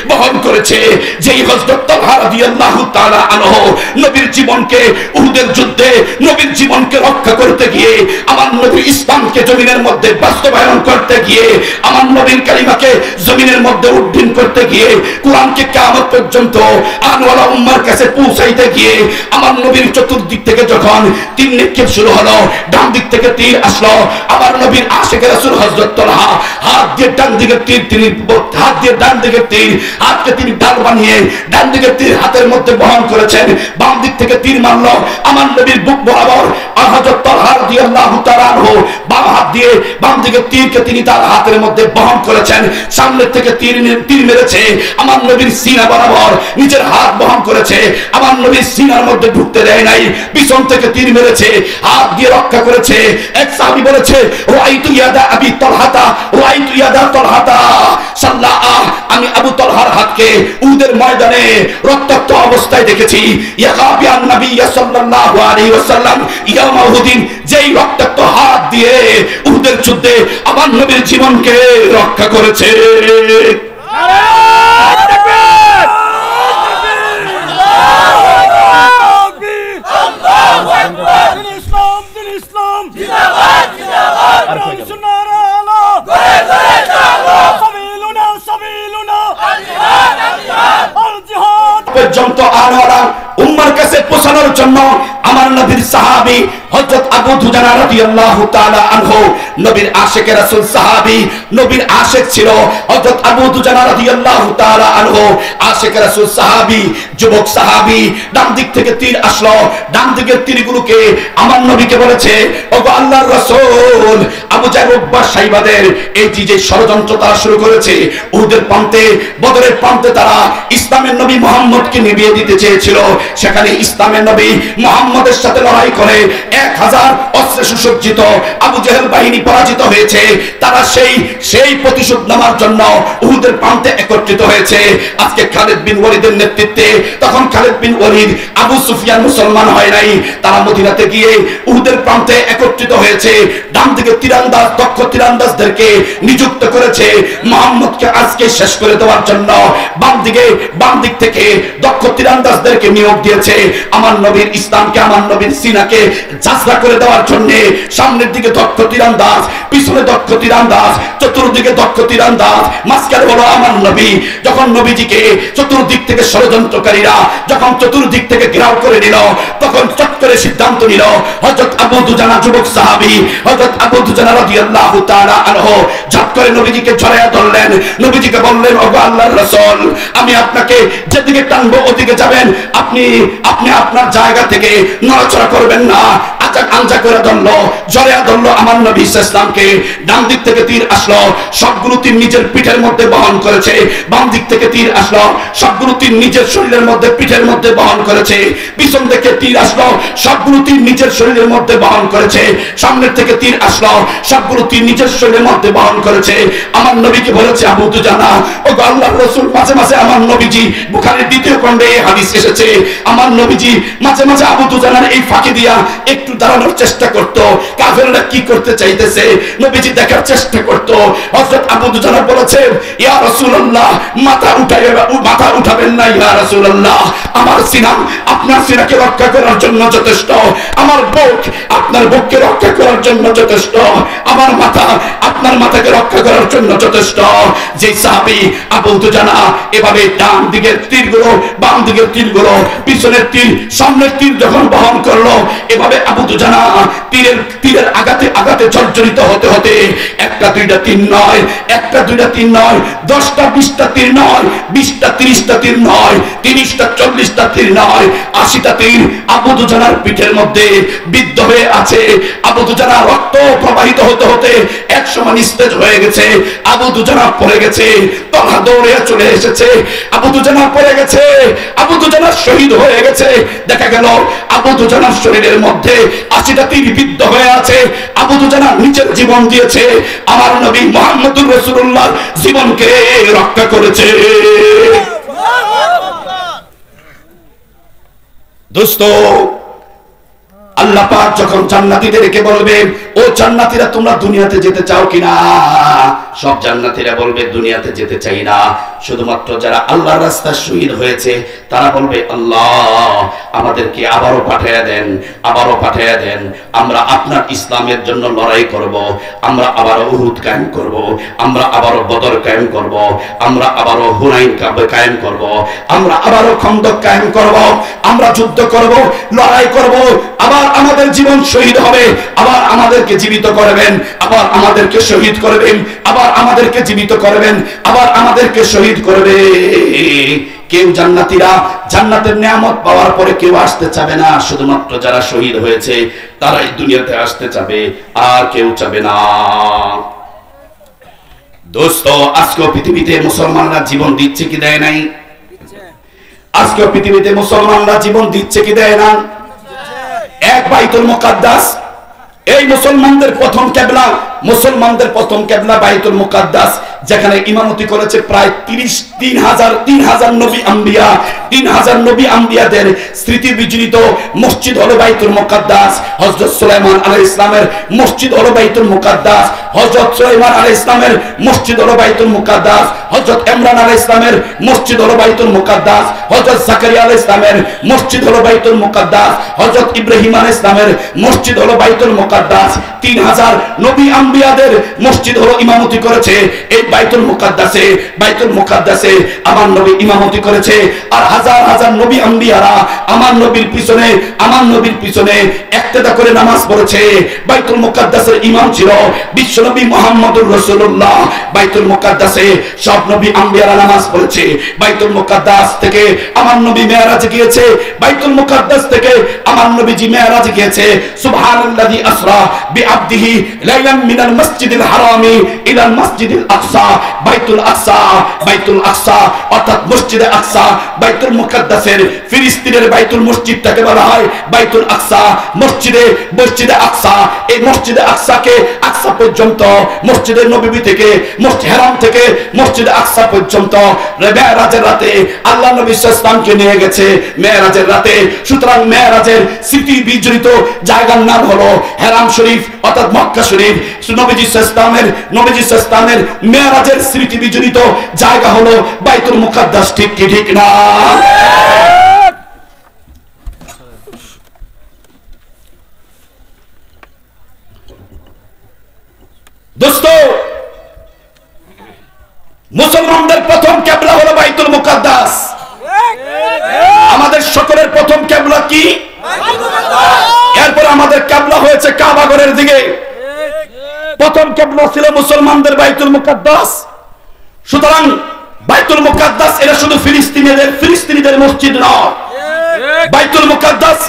বহন করেছে। যেই হযরত তালহা রাদিয়াল্লাহু তাআলা আনহু নবীর জীবনকে উহুদের যুদ্ধে নবীর জীবনকে রক্ষা করতে গিয়ে আমার নবীর ইসলামকে জমিনের মধ্যে বাস্তবায়ন করতে গিয়ে আমার নবীর কালিমাকে জমিনের মধ্যে উড্ডীন করতে গিয়ে কোরআনকে কিয়ামত পর্যন্ত আনওয়ালা উম্মার কাছে পৌঁছাইতে গিয়ে আমার নবীর চতুর্দিক থেকে যখন তীর নিক্ষেপ শুরু হলো, ডান দিক থেকে তীর আসলো, আমার নবীর আশিক রাসূল হযরত তালহা হাত দিয়ে ডান দিকের তীর, তিনি হাত দিয়ে ডান দিকের তীর, হাতকে তিনি ঢাল বানিয়ে ডান দিকের তীর হাতের মধ্যে বহন করেছেন, বাম দিক থেকে তীর মারলো আমার নবীর বুক বরাবর। হযরত তালহা রাদিয়াল্লাহু তাআলা আনহু বাম হাত দিয়ে বাম দিকের তীরকে তিনি তার হাতের মধ্যে বহন করেছেন, সামনের থেকে তীর মেরেছে আমার নবীর সিনা বরাবর, নিজের হাত বহন করেছে, আমার নবীর সিনার মধ্যে ঢুকতে দেয় নাই, পিছন থেকে তীর মেরেছে, হাত দিয়ে রক্ষা করেছে। এক সাহাবী বলেছে, রাআইতু ইয়াদা আবি তালহাতা, রাআইতু ইয়াদা তালহাতা সাল্লাহ, আমি আবু তালহার হাতকে উহুদের ময়দানে রক্তাক্ত অবস্থায় দেখেছি। ইয়াকাবিয়ান নবী সাল্লাল্লাহু আলাইহি ওয়াসাল্লাম ইয়াউমা উহুদিন, যেই রক্তাক্ত হাত দিয়ে উহুদের যুদ্ধে আমার নবীর জীবনকে রক্ষা করেছে। পর্যন্ত আনওয়ারা উম্মার কাছে পৌঁছানোর জন্য আমার নবীর সাহাবী হযরত আবু দুজানা রাদিয়াল্লাহু তাআলা আনহু, নবীর আশিক রাসূল সাহাবী, নবীর আশিক ছিল হযরত আবু দুজানা রাদিয়াল্লাহু তাআলা আনহু, আশিক রাসূল সাহাবী, যুবক সাহাবী। ডান দিক থেকে তীর আসলো, ডান দিকের তীরগুলোকে আমার নবীকে বলেছে, ওগো আল্লাহর রাসূল, আবু জাহল উকবা সাইবাদের এই যে ষড়যন্ত্র তারা শুরু করেছে, উহুদের প্রান্তে, বদরের প্রান্তে তারা ইসলামের নবী মুহাম্মদকে নিভিয়ে দিতে চেয়েছিল। সেখানে ইসলামের নবী মুহাম্মদের সাথে লড়াই করে 1000 অস্ত্র অস্ত্রে সুসজ্জিত আবু জেহেল বাহিনী পরাজিত হয়েছে, তারা সেই প্রতিশোধ নেওয়ার জন্য উহুদের প্রান্তে একত্রিত হয়েছে। আজকে খালিদ বিন ওয়ালিদের নেতৃত্বে, তখন খালিদ বিন ওয়ালিদ, আবু সুফিয়ান মুসলমান হয় নাই, তারা মদিনাতে গিয়ে উহুদের প্রান্তে একত্রিত হয়েছে। ডান দিকে তীরন্দাজ, দক্ষ তীরন্দাজদেরকে নিযুক্ত করেছে মুহাম্মদকে আজকে শেষ করে দেওয়ার জন্য। বাম দিক থেকে দক্ষ তীরন্দাজদেরকে নিয়োগ দিয়েছে আমার নবীর ইসলামকে, আমার নবীর সিনাকে জাজরা করে দেওয়ার জন্য। সামনের দিকে দক্ষ তীরন্দাজ, পিছনে দক্ষ তীরন্দাজ, চতুর্দিকে দক্ষ তীরন্দাজ, মাঝখানে হলো আমার নবী। যখন নবীজিকে চতুর্দিক থেকে ষড়যন্ত্রকারীরা যখন চতুর্দিক থেকে ঘেরাও করে নিল, তখন চট করে সিদ্ধান্ত নিল হযরত আবু দুজানা, যুবক সাহাবী হযরত আবু দুজানা রাদিয়াল্লাহু তাআলা আনহু, ঝট করে নবীজিকে জড়ায়া ধরলেন। নবীজিকে বললেন, ওগো আল্লাহর রাসূল, আমি আপনাকে যেদিকে টানবো ওদিকে যাবেন, আপনি আপনার জায়গা থেকে নড়াচড়া করবেন না। আঞ্জা করে ধরলো, জড়ায়া ধরলো আমার নবী ইসলামকে। ডান দিক থেকে তীর আসলো, সবগুলো তীর নিজের পিঠের মধ্যে বহন করেছে। বাম দিক থেকে তীর আসলো, সবগুলো তীর নিজের শরীরের মধ্যে, পিঠের মধ্যে বহন করেছে। পিছন থেকে তীর আসলো, সবগুলো তীর নিজের শরীরের মধ্যে বহন করেছে। সামনের থেকে তীর আসলো, সবগুলো তীর নিজের শরীরের মধ্যে বহন করেছে। আমার নবীকে বলেছে আবু দুজানা, ও আল্লাহর রাসূল, মাঝে মাঝে আমার নবীজি, বুখারীর দ্বিতীয় খণ্ডে এই হাদিস এসেছে, আমার নবীজি মাঝে মাঝে আবু দুজানার এই ফাঁকি দিয়া একটু দাঁড়ানোর চেষ্টা করত। কাফেররা কি করতে চাইতেছে নবীজি দেখার চেষ্টা করত। হযরত আবু দুজানা বলেছে, ইয়া রাসূলুল্লাহ, মাথা উঠাবেন না ইয়া রাসূলুল্লাহ, আমার সিনা আপনার সিনাকে রক্ষা করার জন্য যথেষ্ট, আমার বুক আপনার বুককে রক্ষা করার জন্য যথেষ্ট, আমার মাথা আপনার মাথাকে রক্ষা করার জন্য যথেষ্ট। যে সাহাবী আবু দুজানা এভাবে ডান দিকের তীরগুলো, বাম দিকের তীরগুলো, পিছনের তীর, সামনের তীর যখন বহন করলো, এভাবে আবু দুজানা তীরের আঘাতে জর্জরিত হতে হতে একটা দুইটা তীর নয়, একটা দুইটা তীর নয়, 10টা 20টা তীর নয়, 20টা 30টা তীর নয়, 30টা 40টা তীর নয়, 80টা তীর আবু দুজানার পিঠের মধ্যে বিদ্ধ হয়ে আছে। আবু দুজানা রক্ত প্রবাহিত হতে হতে একসময় নিস্তেজ হয়ে গেছে। আবু দুজানা পড়ে গেছে, তলহা দৌড়ে চলে এসেছে, আবু দুজানা পড়ে গেছে, আবু দুজানা শহীদ হয়ে গেছে। দেখা গেল আবু দুজানার শরীরের মধ্যে 80টা তীর বিদ্ধ হয়ে আছে। আবু দুজানা নিজের জীবন দিয়েছে, আমার নবী মুহাম্মদুর রাসূলুল্লাহর জীবনকে রক্ষা করেছে। দোস্ত, আল্লাহ পাক যখন জান্নাতীদেরকে বলবে, ও জান্নাতীরা তোমরা দুনিয়াতে যেতে চাও কিনা, সব জান্নাতীরা বলবে দুনিয়াতে যেতে চাই না। শুধুমাত্র যারা আল্লাহর রাস্তায় শহীদ হয়েছে তারা বলবে, আল্লাহ আমাদেরকে আবারও পাঠিয়ে দেন, আবারও পাঠিয়ে দেন, আমরা আপনার ইসলামের জন্য লড়াই করব, আমরা আবারও উহুদ কায়েম করব, আমরা আবারও বদর কায়েম করব, আমরা আবারও হুনাইন কায়েম করব, আমরা আবারও খন্দক কায়েম করব, আমরা যুদ্ধ করব, লড়াই করব, আবার আমাদের জীবন শহীদ হবে, আবার আমাদেরকে জীবিত করবেন, আবার আমাদেরকে শহীদ করবেন, আবার আমাদেরকে জীবিত করবেন, আবার আমাদেরকে শহীদ করবে। কেউ জান্নাতীরা জান্নাতের নিয়ামত পাওয়ার পরে কেউ আসতে চাবে না, শুধুমাত্র যারা শহীদ হয়েছে তারাই দুনিয়াতে আসতে চাবে, আর কেউ চাবে না। দোস্ত, আজকে পৃথিবীতে মুসলমানরা জীবন দিচ্ছে কি দেয় নাই? আজকে পৃথিবীতে মুসলমানরা জীবন দিচ্ছে কি দেয় না? এক বাইতুল মুকাদ্দাস, এই মুসলমানদের প্রথম কিবলা, মুসলমানদের প্রথম কিবলা বাইতুল মুকাদ্দাস, যেখানে ইমামতি করেছে প্রায় ৩০০০ নবী আম্বিয়া, ৩০০০ নবী আম্বিয়াদের স্মৃতি বিজড়িত মসজিদ হলো বাইতুল মুকাদ্দাস। হযরত সুলাইমান আলাইহিস সালামের মসজিদ হলো বাইতুল মুকাদ্দাস, হযরত সুলাইমান আলাইহিস সালামের মসজিদ হলো বাইতুল মুকাদ্দাস, হযরত ইমরান আলাইহিস সালামের মসজিদ হলো বাইতুল মুকাদ্দাস, হযরত জাকারিয়া আলাইহিস সালামের মসজিদ হলো বাইতুল মুকাদ্দাস, হযরত ইব্রাহিম আলাইহিস সালামের মসজিদ হলো বাইতুল মুকাদ্দাস। ৩০০০ নবী আম্বিয়াদের মসজিদ হলো ইমামতি করেছে এই বাইতুল মুকাদ্দাসে। বাইতুল মুকাদ্দাসে আমার নবী ইমামতি করেছে, আর হাজার হাজার নবী আম্বিয়ারা আমার নবীর পিছনে ইক্তেদা করে নামাজ পড়েছে। বাইতুল মুকাদ্দাসের ইমাম ছিল বিশ্বনবী মুহাম্মদুর রাসূলুল্লাহ। বাইতুল মুকাদ্দাসে সব নবী আম্বিয়ারা নামাজ পড়েছে। বাইতুল মুকাদ্দাস থেকে আমার নবী মেরাজে গিয়েছে, বাইতুল মুকাদ্দাস থেকে আমার নবীজি মেরাজে গিয়েছে। সুবহানাল্লাযী আসরা বিআবদিহি লাইলাম মিনাল মাসজিদিল হারামি ইলাল মাসজিদিল আকসা আকসা, বাইতুল আকসা, বাইতুল আকসা অর্থাৎ মসজিদে আকসা, বাইতুল মুকাদ্দাসের ফিলিস্তিনের বাইতুল মসজিদটাকে বলা হয় বাইতুল আকসা। মসজিদে আকসা, এই মসজিদে আকসাকে আকসা পর্যন্ত, মসজিদের নববী থেকে হেরাম থেকে মসজিদে আকসা পর্যন্ত মেরাজের রাতে আল্লাহ নবী সাল্লাল্লাহু আলাইহি ওয়াসাল্লামকে নিয়ে গেছে মেরাজের রাতে। সুতরাং মেরাজের স্মৃতি বিজড়িত জায়গার নাম হলো হেরাম শরীফ অর্থাৎ মক্কা শরীফ। নবীজি সাল্লাল্লাহু আলাইহি ওয়াসাল্লামের মেরাজের স্মৃতি বিজড়িত জায়গা হলো বাইতুল মুকাদ্দাস। ঠিক কি ঠিক না? দোস্ত, মুসলমানদের প্রথম কিবলা হলো বাইতুল মুকাদ্দাস। আমাদের সকলের প্রথম কিবলা কি? এরপর আমাদের কিবলা হয়েছে কাবা ঘরের দিকে। প্রথম কিবলা ছিল মুসলমানদের বাইতুল মুকাদ্দাস। সুতরাং বাইতুল মুকাদ্দাস এটা শুধু ফিলিস্তিনিদের মসজিদ নয়। বাইতুল মুকাদ্দাস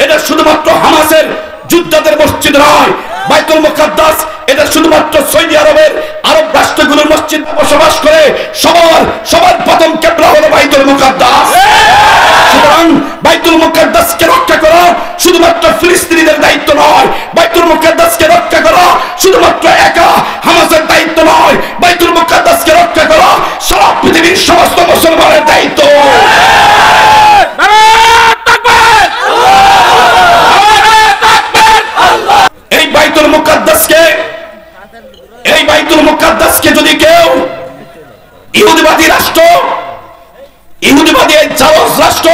এটা শুধুমাত্র হামাসের যোদ্ধাদের মসজিদ নয়। বাইতুল মুকাদ্দাস এটা শুধুমাত্র সৌদি আরব রাষ্ট্রগুলোর মসজিদ বসবাস করে সবার প্রথম কিবলা হলো বাইতুল মুকাদ্দাস। সুতরাং বাইতুল মুকাদ্দাসকে রক্ষা করা শুধুমাত্র ফিলিস্তিনিদের দায়িত্ব নয়। বাইতুল মুকাদ্দাসকে রক্ষা করা শুধুমাত্র একা হামাসের দায়িত্ব নয়। বাইতুল মুকাদ্দাসকে রক্ষা করা সারা পৃথিবীর সমস্ত মুসলমানের দায়িত্ব। এই বাইতুল মুকাদ্দাসকে যদি কেউ ইহুদিবাদী রাষ্ট্র, ইহুদিবাদী জারজ রাষ্ট্র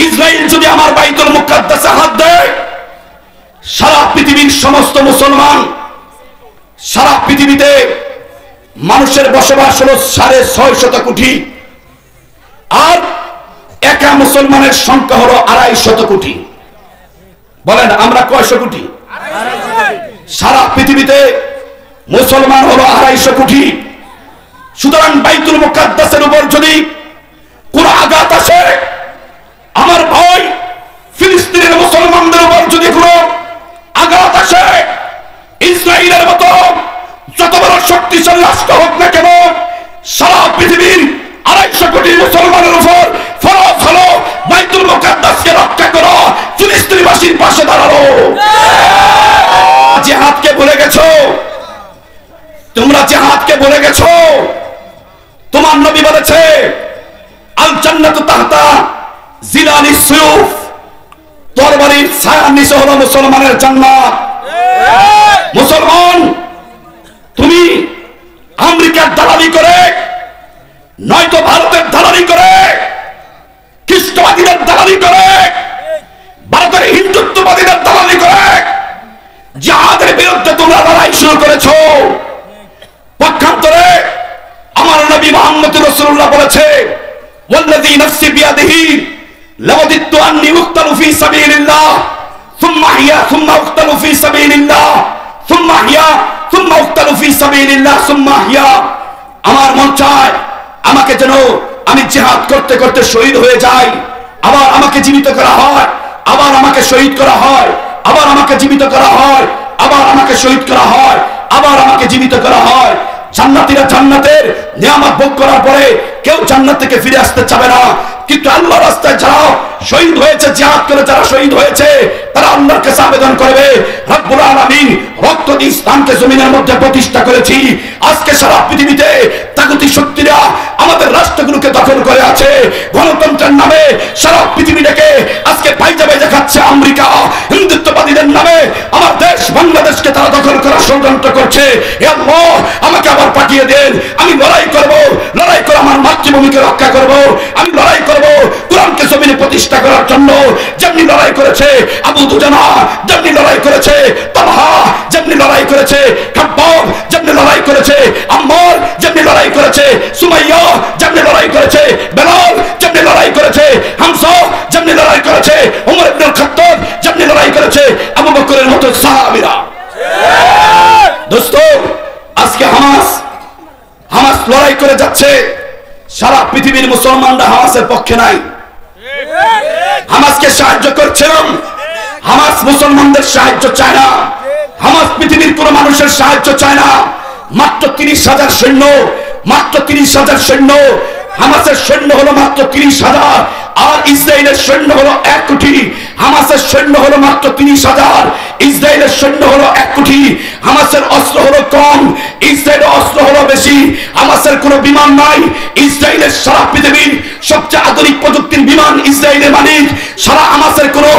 ইসরায়েল যদি আমার বাইতুল মুকাদ্দাসে হাত দেয়, সারা পৃথিবীর সমস্ত মুসলমান, সারা পৃথিবীতে মানুষের বসবাস হলো 650 কোটি, আর একা মুসলমানের সংখ্যা হলো 250 কোটি। বলেন আমরা কয়শো কোটি? সারা পৃথিবীতে মুসলমান হলো 250 কোটি। সুতরাং বাইতুল মুকাদ্দাসের উপর যদি কোন আঘাত আসে, আমার ভয় ফিলিস্তিনের মুসলমানদের উপর যদি কোন আঘাত আসে, ইসরায়েলের মতো যত বড় শক্তিশালী রাষ্ট্র হোক না কেন, সারা পৃথিবীর 250 কোটি মুসলমানের উপর ফরজ হলো বাইতুল মুকাদ্দাসকে রক্ষা করো, ফিলিস্তিনবাসীর পাশে দাঁড়ানো। জিহাদকে ভুলে গেছো, তোমরা জিহাদকে ভুলে গেছো। তোমার নবী বলেছে আল জান্নাতু তাহতা জিলালিস সুয়ুফ, তরবারির ছায়ার নিচে হলো মুসলমানের জান্নাত। মুসলমান, তুমি আমেরিকার দালালি করে, নয়তো ভারতের দালালি করে, খ্রিস্টবাদীদের দালালি করে, ভারতের হিন্দুত্ববাদীদের দালালি করে জিহাদের বিরুদ্ধে তোমরা লড়াই শুরু করেছো। পক্ষান্তরে আমার নবী মুহাম্মদ রাসূলুল্লাহ বলেছে ওয়াল্লাযী নাফসি বিয়াদিহি লাওয়াদিতু আন্নী উকতালু ফী সাবিলিল্লাহ সুম্মা হিয়া সুম্মা উকতালু ফী সাবিলিল্লাহ সুম্মা হিয়া সুম্মা উকতালু ফী সাবিলিল্লাহ সুম্মা হিয়া। আমার মন চায় আমাকে যেন আমি জিহাদ করতে করতে শহীদ হয়ে যাই, আবার আমাকে জীবিত করা হয়, আবার আমাকে শহীদ করা হয়, আবার আমাকে জীবিত করা হয়, আবার আমাকে শহীদ করা হয়, আবার আমাকে জীবিত করা হয়। জান্নাতীরা জান্নাতের নিয়ামত ভোগ করার পরে কেউ জান্নাত থেকে ফিরে আসতে চাবে না, কিন্তু আল্লাহর রাস্তায় যারা শহীদ হয়েছে, জিহাদ করে যারা শহীদ হয়েছে, তারা আল্লাহর কাছে আবেদন করবে, রব্বুল আলামিন রক্ত দিয়ে ইসলামকে জমিনের মধ্যে প্রতিষ্ঠা করেছি। আজকে সারা পৃথিবীতে তাগুতি শক্তিরা আমাদের রাষ্ট্রগুলোকে দখল করে আছে, গণতন্ত্রের নামে সারা পৃথিবীটাকে আজকে পাইজা পাইজা খাচ্ছে আমেরিকা। হিন্দুত্ববাদীদের নামে আমার দেশ বাংলাদেশকে তারা দখল করার ষড়যন্ত্র করছে। হে আল্লাহ, আমাকে আবার পাঠিয়ে দেন, আমি লড়াই করব, লড়াই করে আমার মাতৃভূমিকে রক্ষা করব, আমি লড়াই করব কোরআনকে জমিনে প্রতিষ্ঠা করার জন্য। যেমনি লড়াই করেছে আবু দুজানা, যেমনি লড়াই করেছে তালহা, যেমনি লড়াই করেছে খাব্বাব, যেমনি লড়াই করেছে আম্মার, যেমনি লড়াই করেছে সুমাইয়া, যেমনি লড়াই করেছে বেলাল, যেমনি লড়াই করেছে হামজা, যেমনি লড়াই করেছে ওমর ইবনে খাত্তাব, যেমনি লড়াই করেছে আবু বকরের মতো সাহাবীরা। দোস্ত, আজকে হামাস লড়াই করে যাচ্ছে, সারা পৃথিবীর মুসলমানরা হামাসের পক্ষে নাই, হামাসকে সাহায্য করছিলাম। হামাস মুসলমানদের সাহায্য চায় না, হামাস পৃথিবীর কোন মানুষের সাহায্য চায় না। মাত্র 30,000 সৈন্য, মাত্র 30,000 সৈন্য। হামাসের সৈন্য হলো মাত্র 30,000, আর ইসরায়েলের সৈন্য হলো 1 কোটি। হামাসের সৈন্য হলো মাত্র 30,000, ইসরায়েলের সৈন্য হলো 1 কোটি। হামাসের অস্ত্র হলো কম, ইসরায়েলের অস্ত্র হলো বেশি। হামাসের কোনো বিমান নাই, ইসরায়েলের সারা পৃথিবীর সবচেয়ে আধুনিক প্রযুক্তির বিমান ইসরায়েলের মালিক। সারা হামাসের কোনো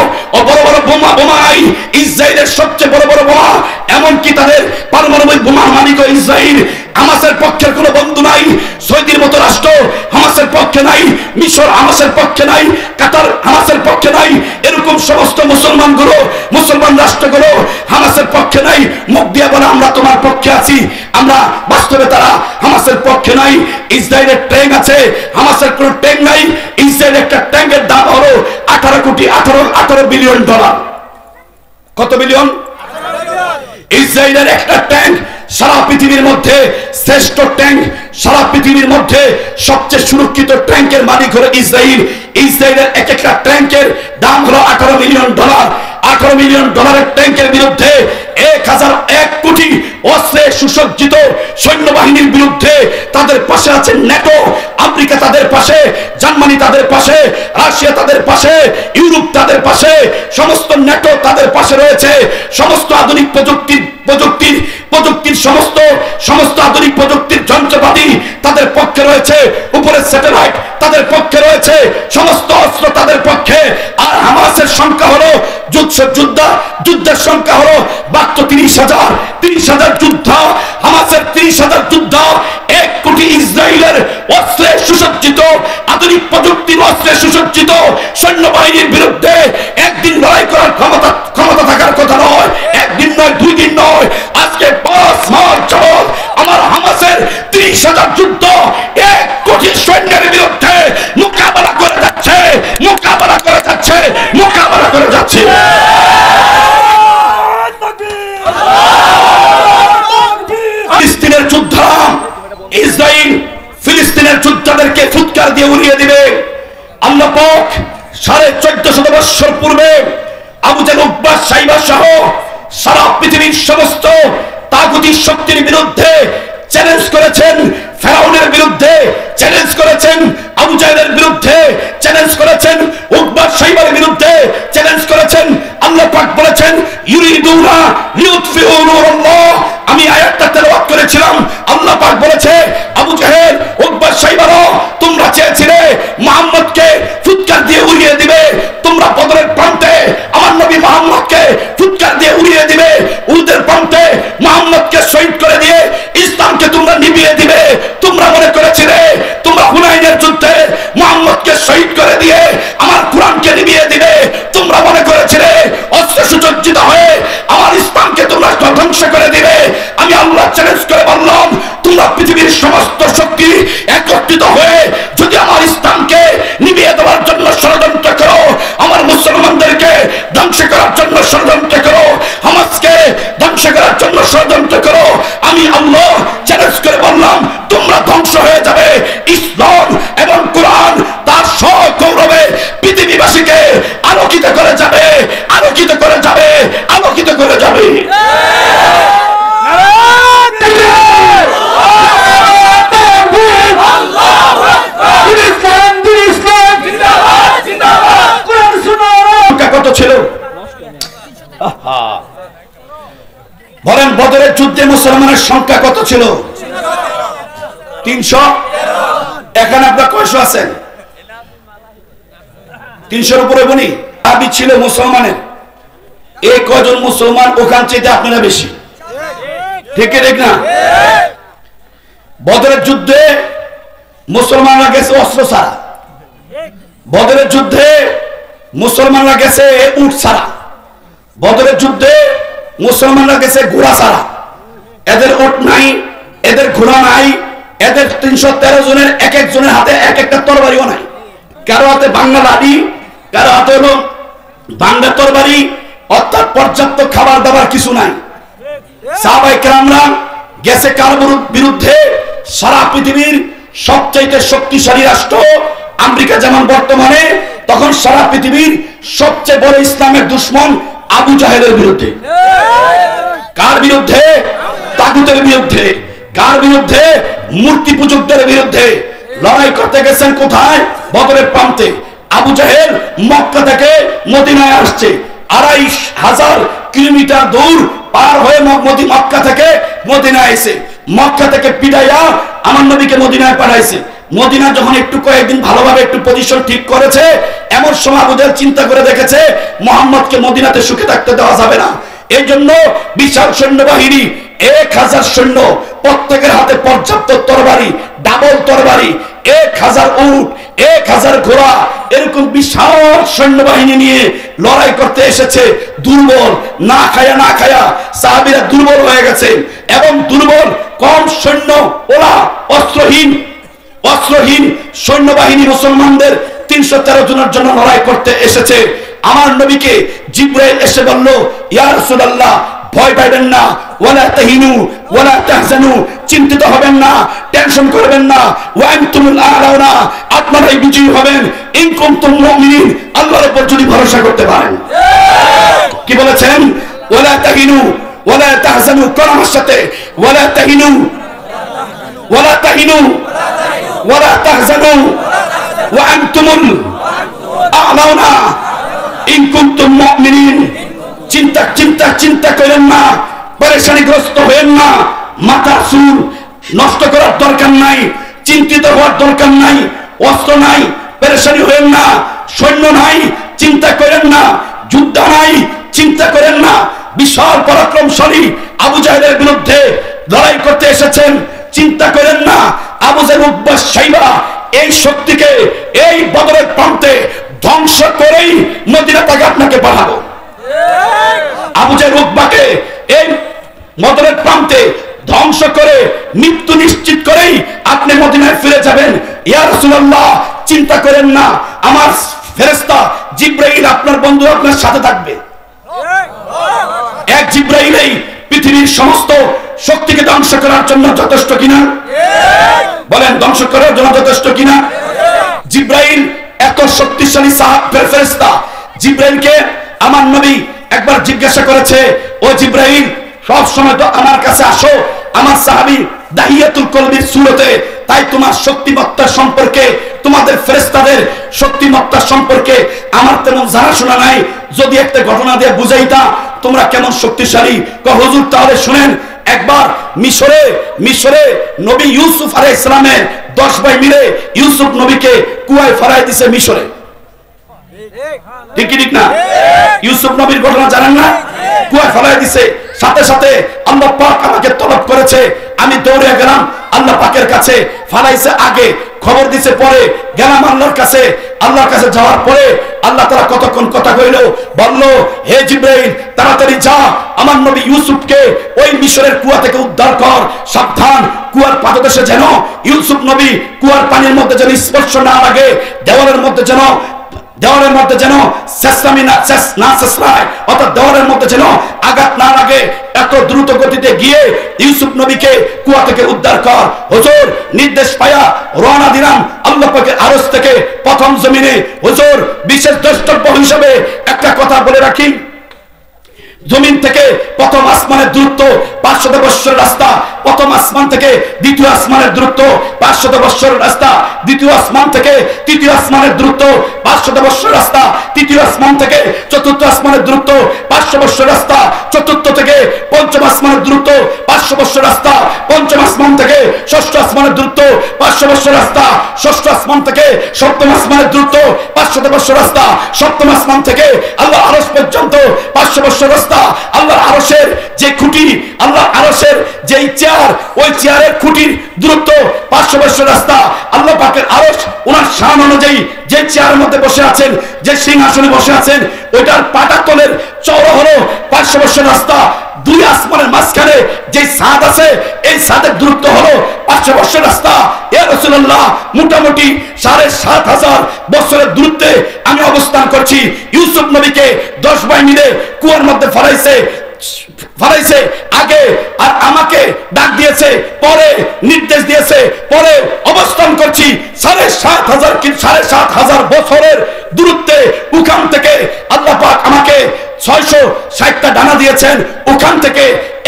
বড় বড় বোমা নাই, ইসরায়েলের সবচেয়ে বড় বড় বোমা, এমনকি তাদের পারমাণবিক বোমার মালিক ইসরায়েল। হামাসের পক্ষের কোনো বন্ধু নাই, সৌদির মতো রাষ্ট্র হামাসের পক্ষে নাই, মিশর হামাসের পক্ষে নাই, কাতার হামাসের পক্ষে নাই। এরকম সমস্ত মুসলমান রাষ্ট্রগুলো হামাসের পক্ষে নাই। মুখ দিয়ে বলে আমরা তোমার পক্ষে আছি, আমরা বাস্তবে তারা হামাসের পক্ষে নাই। ইসরায়েলের ট্যাঙ্ক আছে, হামাসের কোনো ট্যাঙ্ক নাই। ইসরায়েলের একটা ট্যাঙ্কের দাম হলো 18 বিলিয়ন ডলার। কত বিলিয়ন? ইসরায়েলের একটা ট্যাঙ্ক সারা পৃথিবীর মধ্যে শ্রেষ্ঠ ট্যাঙ্ক, সারা পৃথিবীর মধ্যে সবচেয়ে সুরক্ষিত ট্যাঙ্কের মালিক হলো ইসরায়েল। ইসরায়েলের এক একটা ট্যাঙ্কের দাম হলো 18 মিলিয়ন ডলার। 18 মিলিয়ন ডলারের ট্যাঙ্কের বিরুদ্ধে 1,001 কোটি অস্ত্রে সুসজ্জিত সৈন্যবাহিনীর বিরুদ্ধে তাদের পাশে আছে ন্যাটো। আমেরিকা তাদের পাশে, জার্মানি তাদের পাশে, রাশিয়া তাদের পাশে, ইউরোপ তাদের পাশে, সমস্ত ন্যাটো তাদের পাশে রয়েছে। সমস্ত আধুনিক প্রযুক্তির সমস্ত আধুনিক প্রযুক্তির যন্ত্রপাতি তাদের পক্ষে রয়েছে, উপরে স্যাটেলাইট তাদের পক্ষে রয়েছে, সমস্ত অস্ত্র তাদের পক্ষে। আর হামাসের সংখ্যা হলো যুদ্ধের সংখ্যা হলো মাত্র 30,000 যোদ্ধা। হামাসের 30,000 যোদ্ধা 1 কোটি ইসরায়েলের অস্ত্রে সুসজ্জিত, আধুনিক প্রযুক্তির অস্ত্রে সুসজ্জিত সৈন্যবাহিনীর বিরুদ্ধে একদিন লড়াই করার ক্ষমতা থাকার কথা নয়। একদিন নয়, 2 দিন নয়, আজকে 5 মাস যাবত আমার হামাসের 30,000 যুদ্ধ 1 কোটি সৈন্যের বিরুদ্ধে মোকাবেলা করে যাচ্ছে। ফিলিস্তিনের যোদ্ধা ইসরায়েল ফিলিস্তিনের যোদ্ধাদেরকে ফুৎকার দিয়ে উড়িয়ে দিবে। আল্লাহ পাক 1450 বছর পূর্বে আবু জাহল, উকবা, সাইবা সহ সারা পৃথিবীর সমস্ত তাগুতি শক্তির বিরুদ্ধে চ্যালেঞ্জ করেছেন। ফেরাউনের বিরুদ্ধে চ্যালেঞ্জ করেছেন, আবু জাহলের বিরুদ্ধে চ্যালেঞ্জ করেছেন, উকবা, সাইবার বিরুদ্ধে চ্যালেঞ্জ করেছেন। আল্লাহ পাক বলেছেন ইউরিদুনা লিউতফিউ নূরাল্লাহ। আমি আয়াতটা তেলাওয়াত করেছিলাম। আল্লাহ পাক বলেছে আবু জাহল, উকবা, সাইবার, তোমরা চেয়েছিলে মুহাম্মদকে ফুৎকার দিয়ে উড়িয়ে দিবে। তোমরা বদরের প্রান্তে আমার নবী মুহাম্মদকে ফুৎকার দিয়ে উড়িয়ে দিবে। উহুদের প্রান্তে মুহাম্মদকে শহীদ করে দিয়ে ইসলামকে তোমরা নিভিয়ে দিবে। তোমরা মনে করেছিলে তোমরা হুনাইনের যুদ্ধে মুহাম্মদকে শহীদ করে দিয়ে আমার কোরআনকে নিভিয়ে দিবে। তোমরা মনে করেছিলে অস্ত্র সুসজ্জিত হয়ে আমার ইসলামকে তোমরা ধ্বংস করে দিবে। আমি আল্লাহ চ্যালেঞ্জ করে বললাম, তোমরা পৃথিবীর সমস্ত শক্তি একত্রিত হয়ে যদি আমার ইসলামকে নিভিয়ে দেওয়ার জন্য ষড়যন্ত্র করো, আমার মুসলমানদেরকে ধ্বংস করার জন্য ষড়যন্ত্র করো, হামাসকে ধ্বংস করার জন্য ষড়যন্ত্র করো, আমি আল্লাহ চ্যালেঞ্জ করে বললাম তোমরা ধ্বংস হয়ে যাবে। ইসলাম এবং কোরআন তার সগৌরবে পৃথিবীবাসীকে আলোকিত করে যাবে, আলোকিত করে যাবে, আলোকিত করে যাবে। কত ছিল বলেন? বদরের যুদ্ধে মুসলমানের সংখ্যা কত ছিল? 300। এখানে আপনার কয়শো আছেন? 300-র উপরে বলি। দাবি ছিল মুসলমানের, এই কয়জন মুসলমান ওখান চাইতে আপনারা বেশি, ঠিক না? বদরের যুদ্ধে মুসলমানরা গেছে অস্ত্র ছাড়া, বদরের যুদ্ধে মুসলমানরা গেছে উট ছাড়া, বদরের যুদ্ধে মুসলমানরা গেছে ঘোড়া ছাড়া। এদের উট নাই, এদের ঘোড়া নাই, এদের 313 জনের এক একজনের হাতে এক একটা তরবারিও নাই। কারো হাতে ভাঙ্গা লাঠি, কারো হাতে হলো ভাঙ্গা তরবারি, অর্থাৎ পর্যাপ্ত খাবার দাবার কিছু নাই। সাহাবায়ে কেরামরা গেছে কার বিরুদ্ধে? সারা পৃথিবীর সবচাইতে শক্তিশালী রাষ্ট্র আমেরিকা যেমন বর্তমানে, তখন সারা পৃথিবীর সবচেয়ে বড় ইসলামের দুশ্মন আবু জাহেলের বিরুদ্ধে। কার বিরুদ্ধে? তাগুতের বিরুদ্ধে। কার বিরুদ্ধে? মূর্তি পূজকদের বিরুদ্ধে লড়াই করতে গেছেন। কোথায়? বদরের প্রান্তে। আবু জাহেল মক্কা থেকে মদিনায় আসছে, 2500 কিলোমিটার দূর পার হয়ে মক্কা থেকে মদিনায় এসে মক্কা থেকে পিটাইয়া আমার নবীকে মদিনায় পাঠাইছে। মদিনা যখন একটু কয়েকদিন ভালোভাবে একটু পজিশন ঠিক করেছে, এমন সময় আবু জাহেল চিন্তা করে দেখেছে মুহাম্মদকে মদিনাতে সুখে থাকতে দেওয়া যাবে না। এই জন্য বিশাল সৈন্যবাহিনী, 1000 সৈন্য, প্রত্যেকের হাতে পর্যাপ্ত তরবারি, ডাবল তরবারি, 1000 উট, 1000 ঘোড়া, এরকম বিশাল সৈন্যবাহিনী নিয়ে লড়াই করতে এসেছে। দুর্বল, না খায়া সাহাবীরা দুর্বল হয়ে গেছে, এবং দুর্বল কম সৈন্য, ওরা অস্ত্রহীন সৈন্যবাহিনী মুসলমানদের 313 জনের জন্য লড়াই করতে এসেছে। আমার নবীকে জিবরাইল এসে বলল, ইয়া রাসূলুল্লাহ, ভয় পাবেন না, ওয়ালা তাহিনু ওয়ালা তাহজানু, চিন্তিত হবেন না, টেনশন করবেন না, ওয়া আনতুমুল আ'লাউনা, আপনারাই বিজয়ী হবেন, ইন কুনতুম মুমিনিন, আল্লাহর উপর যদি ভরসা করতে পারেন। কি বলেছেন? ওয়ালা তাহিনু ওয়ালা তাহজানু, কোন আমার সাথে, ওয়ালা তাহিনু ওয়ালা তাহজানু ওয়া আনতুমুল আ'লাউনা ইন কুনতুম মুমিনিন। চিন্তা করেন না, পরেশানিগ্রস্ত হবেন না, মাথার চুল নষ্ট করার দরকার নাই, চিন্তিত হওয়ার দরকার নাই, অস্ত্র নাই, পরেশানি হবেন না, সৈন্য নাই, চিন্তা করেন না, যুদ্ধ নাই, চিন্তা করেন না। বিশাল পরাক্রমশালী আবু জাহেলের বিরুদ্ধে লড়াই করতে এসেছেন, চিন্তা করেন না। আবু জাহেল, উতবা, শাইবা এই শক্তিকে এই বদরের প্রান্তে ধ্বংস করেই মদিনা থেকে আপনাকে পাঠাবো। আবু জাহেল, উতবাকে এই বদরের প্রান্তে ধ্বংস করে মৃত্যু নিশ্চিত করেই আপনি মদিনায় ফিরে যাবেন। ইয়া রাসূলুল্লাহ, চিন্তা করেন না, আমার ফেরেশতা জিবরাইল আপনার বন্ধু, আপনার সাথে থাকবে। এক জিবরাইলই পৃথিবীর সমস্ত শক্তিকে ধ্বংস করার জন্য যথেষ্ট কিনা? বলেন, ধ্বংস করার জন্য যথেষ্ট কিনা? জিবরাইল এত শক্তিশালী ফেরেশতা। জিবরাইলকে আমার নবী একবার জিজ্ঞাসা করেছে, ও জিবরাইল, সব সময় তো আমার কাছে আসো আমার সাহাবী দাহিয়াতুল কলবির সুরতে, তাই তোমার শক্তিমত্তা সম্পর্কে, তোমাদের ফেরেশতাদের শক্তিমত্তা সম্পর্কে আমার তেমন জানাশোনা নাই, যদি একটা ঘটনা দিয়ে বুঝাইতা তোমরা কেমন শক্তিশালী। হুজুর, তাহলে শুনেন, একবার মিশরে নবী ইউসুফ আলাইহিস সালামের 10 ভাই মিলে ইউসুফ নবীকে কুয়ায় ফেলাই দিয়েছে মিশরে। ঠিক না? ইউসুফ নবীর ঘটনা জানেন না? কুয়ায় ফেলাই দিয়েছে, সাথে সাথে আল্লাহ পাক আমাকে তলব করেছে, আমি দৌড়ে গেলাম আল্লাহ পাকের কাছে। ফালাইছে আগে, খবর দিছে পরে, গেলাম আল্লাহর কাছে। আল্লাহর কাছে যাওয়ার পরে আল্লাহ তাআলা কতক্ষণ কথা কইল, বলল, হে জিবরাইল, তাড়াতাড়ি যা আমার নবী ইউসুফকে ওই মিশরের কুয়া থেকে উদ্ধার কর। সাবধান, কুয়ার পাদদেশে যেন ইউসুফ নবী কুয়ার পানির মধ্যে যেন স্পর্শ না লাগে, দেওয়ালের মধ্যে যেন শেষরায়, অর্থাৎ দেওয়ালের মধ্যে যেন আঘাত না লাগে। এত দ্রুত গতিতে গিয়ে ইউসুফ নবীকে কুয়া থেকে উদ্ধার কর। হুজুর, নির্দেশ পায়া রওনা দিলাম আল্লাহ পাকের আরশ থেকে প্রথম জমিনে। হুজুর, বিশেষ দ্রষ্টব্য হিসেবে একটা কথা বলে রাখি, জমিন থেকে প্রথম আসমানের দূরত্ব 500 বৎসরের রাস্তা, প্রথম আসমান থেকে দ্বিতীয় আসমানের দূরত্ব 500 বৎসরের রাস্তা, দ্বিতীয় আসমান থেকে তৃতীয় আসমানের দূরত্ব 500 বৎসরের রাস্তা, তৃতীয় আসমান থেকে চতুর্থ আসমানের দূরত্ব 500 বৎসরের রাস্তা, চতুর্থ থেকে পঞ্চম আসমানের দূরত্ব 500 বৎসরের রাস্তা, পঞ্চম আসমান থেকে ষষ্ঠ আসমানের দূরত্ব 500 বৎসরের রাস্তা, ষষ্ঠ আসমান থেকে সপ্তম আসমানের দূরত্ব 500 বৎসরের রাস্তা, সপ্তম আসমান থেকে আল্লাহ আরশ পর্যন্ত 500 বৎসরের রাস্তা। আল্লাহর আরশের যে খুঁটি, আল্লাহর আরশের যেই চেয়ার, ওই চেয়ারের খুঁটির দূরত্ব 500 বৎসরের রাস্তা। আল্লাহ পাকের আরশ ওনার শান অনুযায়ী যে চেয়ারের মধ্যে বসে আছেন, যে সিংহাসনে বসে আছেন, ওইটার পাটাতলের চওড়া হলো 500 বৎসরের রাস্তা। দুই আসমানের মাঝখানে যে ছাদ আছে, এই ছাদের দূরত্ব হলো 500 বৎসরের রাস্তা। ইয়া রাসূলুল্লাহ, মোটামুটি 7500 বছরের দূরত্বে আমি অবস্থান করছি। ইউসুফ নবীকে 10 ভাই মিলে কুয়ার মধ্যে ফেলাইছে আগে, আর আমাকে ডাক দিয়েছে পরে, নির্দেশ দিয়েছে পরে। অবস্থান করছি 7500 বছরের দূরত্বে। ওখান থেকে আল্লাহ পাক আমাকে 660টা ডানা দিয়েছেন, ওখান থেকে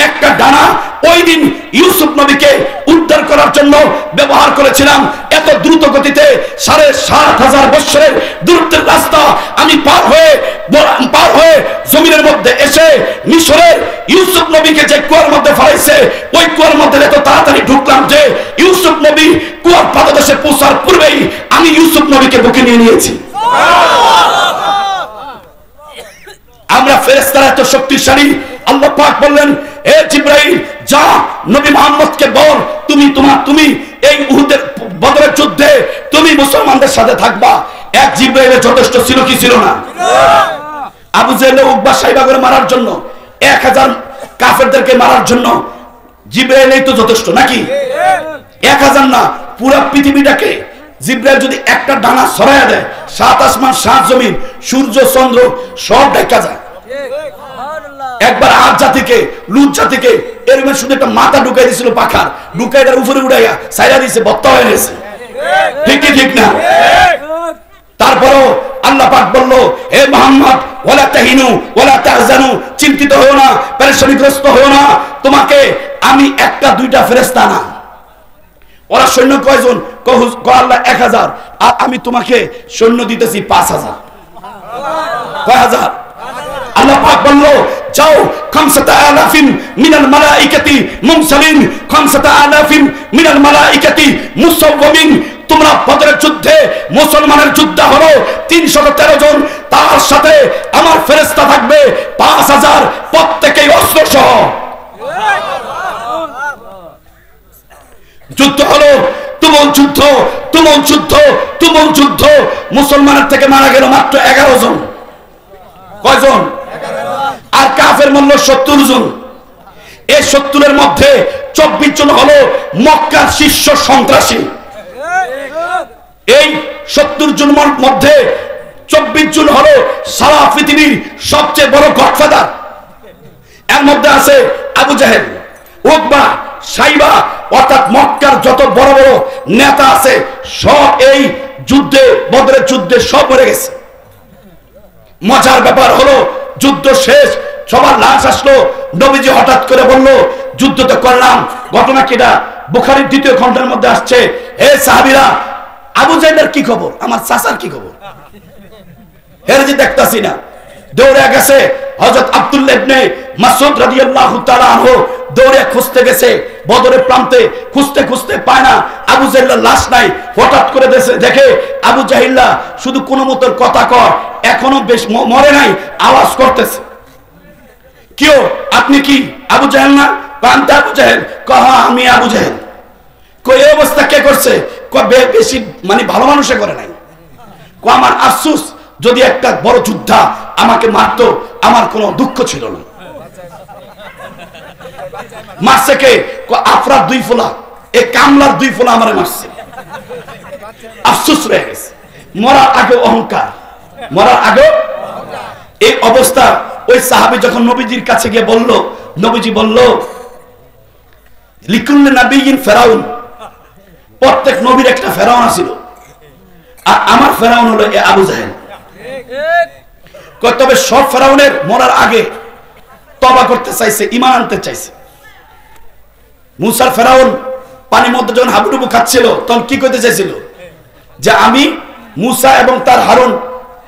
একটা ডানা ওই দিন ইউসুফ নবীকে উদ্ধার করার জন্য ব্যবহার করেছিলাম। এত দ্রুত গতিতে 7,500 বছরের দূরত্বের রাস্তা আমি পার হয়ে জমিনের মধ্যে এসে মিশরের ইউসুফ নবীকে যে কুয়ার মধ্যে ফেলাইছে, ওই কুয়ার মধ্যে এত তাড়াতাড়ি ঢুকলাম যে ইউসুফ নবী কুয়ার পাদদেশে পৌঁছার পূর্বেই আমি ইউসুফ নবীকে বুকে নিয়ে নিয়েছি। আমরা ফেরেশতারা এত শক্তিশালী। আল্লাহ পাক বললেন, হে জিবরাইল, যা নবী মুহাম্মদকে বল, তুমি এই উহুদের বদরের যুদ্ধে তুমি মুসলমানদের সাথে থাকবা। এক জিবরাইলের যথেষ্ট ছিল কি ছিল না? আবু জেহেল উকবা সাইবা করে মারার জন্য, 1000 কাফেরদেরকে মারার জন্য জিবরাইলই তো যথেষ্ট নাকি? 1000 না, পুরো পৃথিবীটাকে জিবরাইল যদি একটা ডানা সরাইয়া দেয়, 7 আসমান 7 জমিন সূর্য চন্দ্র সব ঢাকা যায়। একবার আদ জাতিকে, লুত জাতিকে এরকম শুধু একটা মাথা ঢুকাই দিয়েছিল, পাখার ঢুকাই তার উপরে উড়াইয়া সাইরা দিয়েছে, বত্তা হয়ে গেছে। ঠিক কি ঠিক না? তারপরও আল্লাহ পাক বলল, হে মুহাম্মদ, ওয়ালা তাহিনু ওয়ালা তাহজানু, চিন্তিত হও না, পেরেশানিগ্রস্ত হও না, তোমাকে আমি একটা দুইটা ফেরেশতা না। ওরা সৈন্য কয়জন? আল্লাহ 1000, আর আমি তোমাকে সৈন্য দিতেছি 5000। কয় হাজার? আল্লাহ পাক বলল, যাও 5000 মিনাল মালাইকাতি মুনসালিন, 5000 মিনাল মালাইকাতি মুসাওয়ামিন। তোমরা বদরের যুদ্ধে মুসলমানের যোদ্ধা হলো 313 জন, তার সাথে আমার ফেরেশতা থাকবে 5000, প্রত্যেকেই অস্ত্র সহ। যুদ্ধ হলো, তুমুল যুদ্ধ, তুমুল যুদ্ধ, তুমুল যুদ্ধ। মুসলমানের থেকে মারা গেল মাত্র 11 জন। কয়জন? আর কাফের মূল্য 70 জন। এই 70-এর মধ্যে 24 জন হলো মক্কার শীর্ষ সন্ত্রাসী। এই 70 জন মধ্যে 24 জন হলো সারা পৃথিবীর সবচেয়ে বড় গডফাদার। এর মধ্যে আছে আবু জাহেল, উকবা, সাইবা, অর্থাৎ মক্কার যত বড় বড় নেতা আছে সব এই যুদ্ধে, বদরের যুদ্ধে সব মরে গেছে। মজার ব্যাপার হলো, যুদ্ধ শেষ, সবার লাশ আসলো, নবীজি হঠাৎ করে বলল, যুদ্ধ তো করলাম, ঘটনা কিটা? বুখারীর 2য় খণ্ডের মধ্যে আসছে, হে সাহাবীরা, আবু জাহেলের কি খবর, আমার চাচার কি খবর? হেরে যে দেখতাছি না। দৌড়ে গেছে হযরত আব্দুল্লাহ ইবনে মাসউদ রাদিয়াল্লাহু তাআলা আনহু, দৌড়ে খুঁজতে গেছে বদরের প্রান্তে, খুঁজতে খুঁজতে পায় না, আবু জাহেলের লাশ নাই। হঠাৎ করে দেখে আবু জাহেল শুধু কোনো মতোর কথা কয়, এখনো বেশ মরে নাই, আওয়াজ করতেছে। কেউ, আপনি কি আবু জাহেল না? পান্তা আবু জাহেল। কহা, আমি আবু জাহেল। কই এই অবস্থা কে করছে? বেশি মানে ভালো মানুষে করে নাই। আমার আফসোস, যদি একটা বড় যোদ্ধা আমাকে মারতো, আমার কোনো দুঃখ ছিল না। মারছে কে? আফরার 2 ফোলা, এই কামলার 2 ফোলা আমারে মারছে। আফসোস রয়ে গেছে। মরার আগে অহংকার, মরার আগে এই অবস্থা। ওই সাহাবী যখন নবীজির কাছে গিয়ে বলল, নবীজি বলল, লিকুল্লি নাবিয়্যিন ফিরাউন, প্রত্যেক নবীর একটা ফেরাউন ছিল, আর আমার ফেরাউন হলো এই আবু জাহেল। তবে সব ফেরাউনের মরার আগে তওবা করতে চাইছে, ঈমান আনতে চাইছে। মুসার ফেরাউন পানির মধ্যে যখন হাবুডুবু খাচ্ছিল, তখন কি করতে চাইছিল? যে আমি মুসা এবং তার হারুন,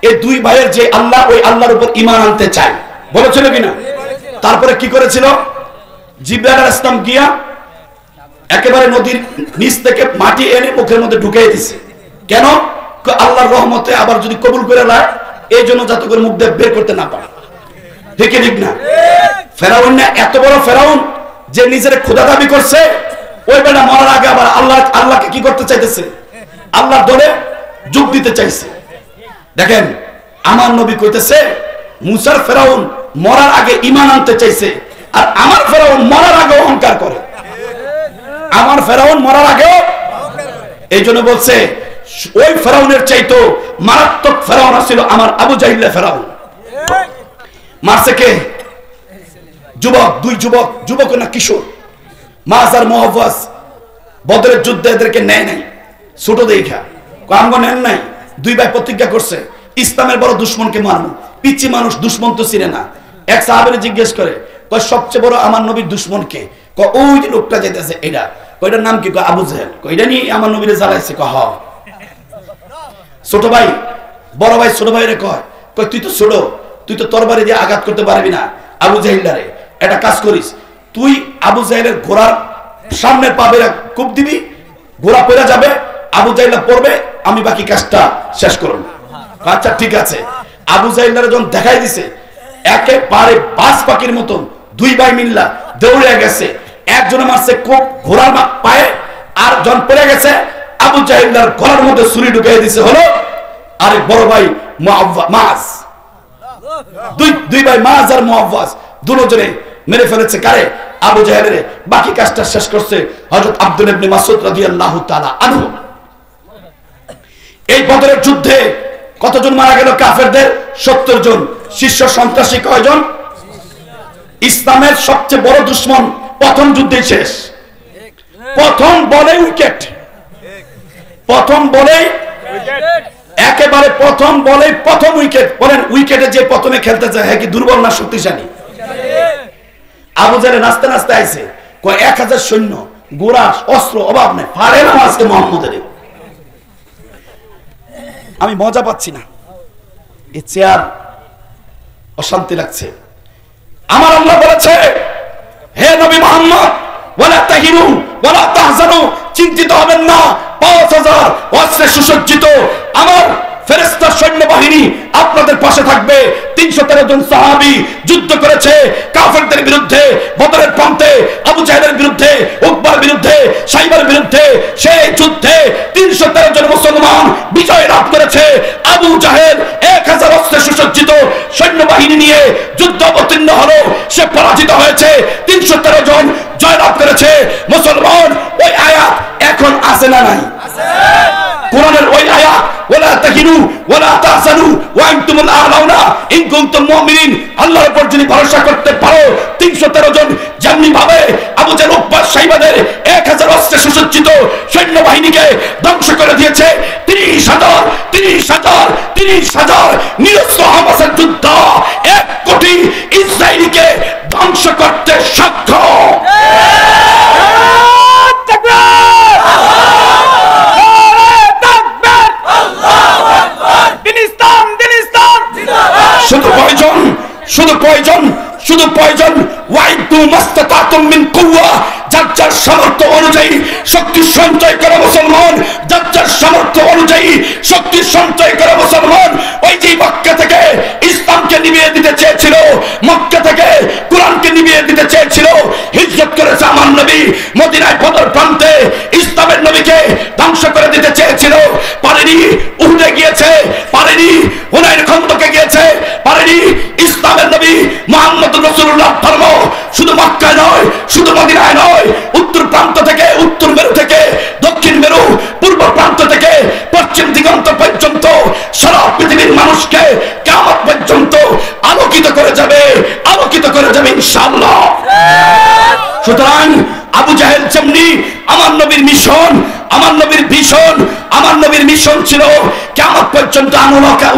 এই 2 ভাইয়ের যে আল্লাহ, ওই আল্লাহর উপর ঈমান আনতে চাই, বলেছিল কিনা? তারপরে কি করেছিল? জিবরাইল আলাইহিস সালাম গিয়া একেবারে নদীর নিচ থেকে মাটি এনে মুখের মধ্যে ঢুকিয়ে দিছে। কেন? আল্লাহর রহমতে আবার যদি কবুল করে নেয়, এই জন্য যাতে করে মুখ দিয়ে বের করতে না পারে। ঠিক ঠিক না? ফেরাউন না এত বড় ফেরাউন যে নিজের খোদা দাবি করছে, ওই বেটা মরার আগে আবার আল্লাহকে কি করতে চাইতেছে? আল্লাহর দলে যোগ দিতে চাইছে। দেখেন, আমার নবী কইতেছে, মুসার ফেরাউন মরার আগে ঈমান আনতে চাইছে, আর আমার ফেরাউন মরার আগে অহংকার করে। আমার ফেরাউন মরার আগে, এই জন্য বলছে, ওই ফেরাউনের চাইতো মারাত্মক ফেরাউন ছিল আমার আবু জাহিল ফেরাউন। মারছে কে? যুবক, 2 যুবক, যুবক না কিশোর, মাজার মুহাফাজ। বদরের যুদ্ধে এদেরকে নেয় নাই, ছোট দেখা কামগো নেন নাই। 2 ভাই প্রতিজ্ঞা করছে, ইসলামের বড় দুশমনকে মারবো। পিচ্চি মানুষ, দুশ্মন তো চিনে না। এক সাহাবীরে জিজ্ঞেস করে, কয় সবচেয়ে বড় আমার নবীর দুশ্মন কে? কয় ওই যে লোকটা যেতেছে এটা। কয়টার নাম কি? কয় আবু জেহেল। কয় এটা নিয়ে আমার নবীরে জ্বালাইছে। কয় হ। ছোট ভাই বড় ভাই ছোট ভাইরে কয়, কয় তুই তো ছোট, তুই তো তরবারি দিয়ে আঘাত করতে পারবি না আবু জেহেলরে, একটা কাজ করিস, তুই আবু জেহেলের ঘোড়ার সামনের পা বেরা কূপ দিবি, ঘোড়া পড়ে যাবে, আবু জেহেল পড়বে, আমি বাকি কাজটা শেষ করব। আচ্ছা ঠিক আছে। আবু জেহেলরে যখন দেখাই দিছে, একেবারে বাজ পাখির মতন দুই ভাই মিল্লা দৌড়ে গেছে, একজনে মারছে কূপ ঘোড়ার পায়ে, আর জন পড়ে গেছে, আবু জেহেলের গলার মধ্যে ছুরি ঢুকিয়ে দিছে হলো আরেক বড় ভাই মাজ। দুই ভাই মাজ আর মুআওয়াজ দুজনে মেরে ফেলেছে কারে? আবু জেহেলের। বাকি কাজটা শেষ করছে হযরত আব্দুল্লাহ ইবনে মাসউদ রাদিয়াল্লাহু তাআলা আনহু। এই বদরের যুদ্ধে কতজন মারা গেল কাফেরদের? 70 জন। শীর্ষ সন্ত্রাসী কয়জন? ইসলামের সবচেয়ে বড় দুশমন প্রথম যুদ্ধে শেষ। প্রথম বলে উইকেট, প্রথম বলে একেবারে প্রথম বলে প্রথম উইকেট। বলেন উইকেটে যে প্রথমে খেলতে চায় হ্যাঁ কি দুর্বল না শক্তিশালী? আবু জেহেল নাচতে নাচতে আইছে, কয় 1000 সৈন্য, গোড়া অস্ত্র অভাব নেই, পারে না আজকে মুহাম্মদের। আমি মজা পাচ্ছি না, এই চেয়ার অশান্তি লাগছে। আমার আল্লাহ বলেছে, হে নবী মুহাম্মদ, ওয়ালা তাহিনু ওয়ালা তাহজানু, চিন্তিত হবেন না, 5000 অস্ত্রে সুসজ্জিত আমার ফেরেশতা সৈন্যবাহিনী আপনাদের পাশে থাকবে। 313 জন সাহাবী যুদ্ধ করেছে কাফেরদের বিরুদ্ধে, বদরের প্রান্তে আবু জাহেলের বিরুদ্ধে, উকবার বিরুদ্ধে, সাইবার বিরুদ্ধে। সেই যুদ্ধে 313 জন মুসলমান বিজয় লাভ করেছে। আবু জাহেল 1000 অস্ত্রে সুসজ্জিত সৈন্যবাহিনী নিয়ে যুদ্ধ অবতীর্ণ হলো, সে পরাজিত হয়েছে। 313 জন জয়লাভ করেছে মুসলমান। ওই আয়াত এখন আছে না নাই? কোরআনের ওই আয়াত, ওয়ালা তাহিনু ওয়ালা তাহজানু ওয়া আনতুমুল আ'লাউনা ইন কুনতুম মুমিনিন, আল্লাহর উপর যদি ভরসা করতে পারো। 313 জন যেমনি ভাবে আবু জাহেল, উকবা, সাইবাদের 1000 অস্ত্রে সুসজ্জিত সৈন্যবাহিনীকে ধ্বংস করে দিয়েছে। 30,000 নিরস্ত্র হামাসের যুদ্ধ 1 কোটি ইসরায়েলিকে ধ্বংস করতে সক্ষম। শুধু প্রয়োজন ওয়াইদু মাস্তাতাতুম মিন কুওয়া, যার যার সামর্থ্য অনুযায়ী শক্তি সঞ্চয় করা মুসলমান, যার যার সামর্থ্য অনুযায়ী শক্তি সঞ্চয় করা মুসলমান। ওই যে মক্কা থেকে ইসলামকে নিভিয়ে দিতে চেয়েছিল, মক্কা থেকে কোরআনকে নিভিয়ে দিতে চেয়েছিল, হিজরত করেছে আমার নবী মদিনায় বদর প্রান্তে ইসলামের নবীকে ধ্বংস করে দিতে চেয়েছিল, পারেনি। উহুদে গিয়েছে, পারেনি। হুনাইন খন্দকে গিয়েছে, পারেনি। ইসলামের নবী মুহাম্মদুর রাসূলুল্লাহ ধর্ম শুধু মক্কায় নয়, শুধু মদিনায় নয়, উত্তর প্রান্ত থেকে, উত্তর মেরু থেকে দক্ষিণ মেরু, পূর্ব প্রান্ত থেকে পশ্চিম দিগন্ত পর্যন্ত সারা পৃথিবীর মানুষকে কিয়ামত পর্যন্ত আলোকিত করে যাবে, আলোকিত করে যাবে ইনশাআল্লাহ। সুতরাং আবু জাহেল যেমনি আমার নবীর মিশন, আমার নবীর ভীষণ, আমার নবীর মিশন ছিল কিয়ামত পর্যন্ত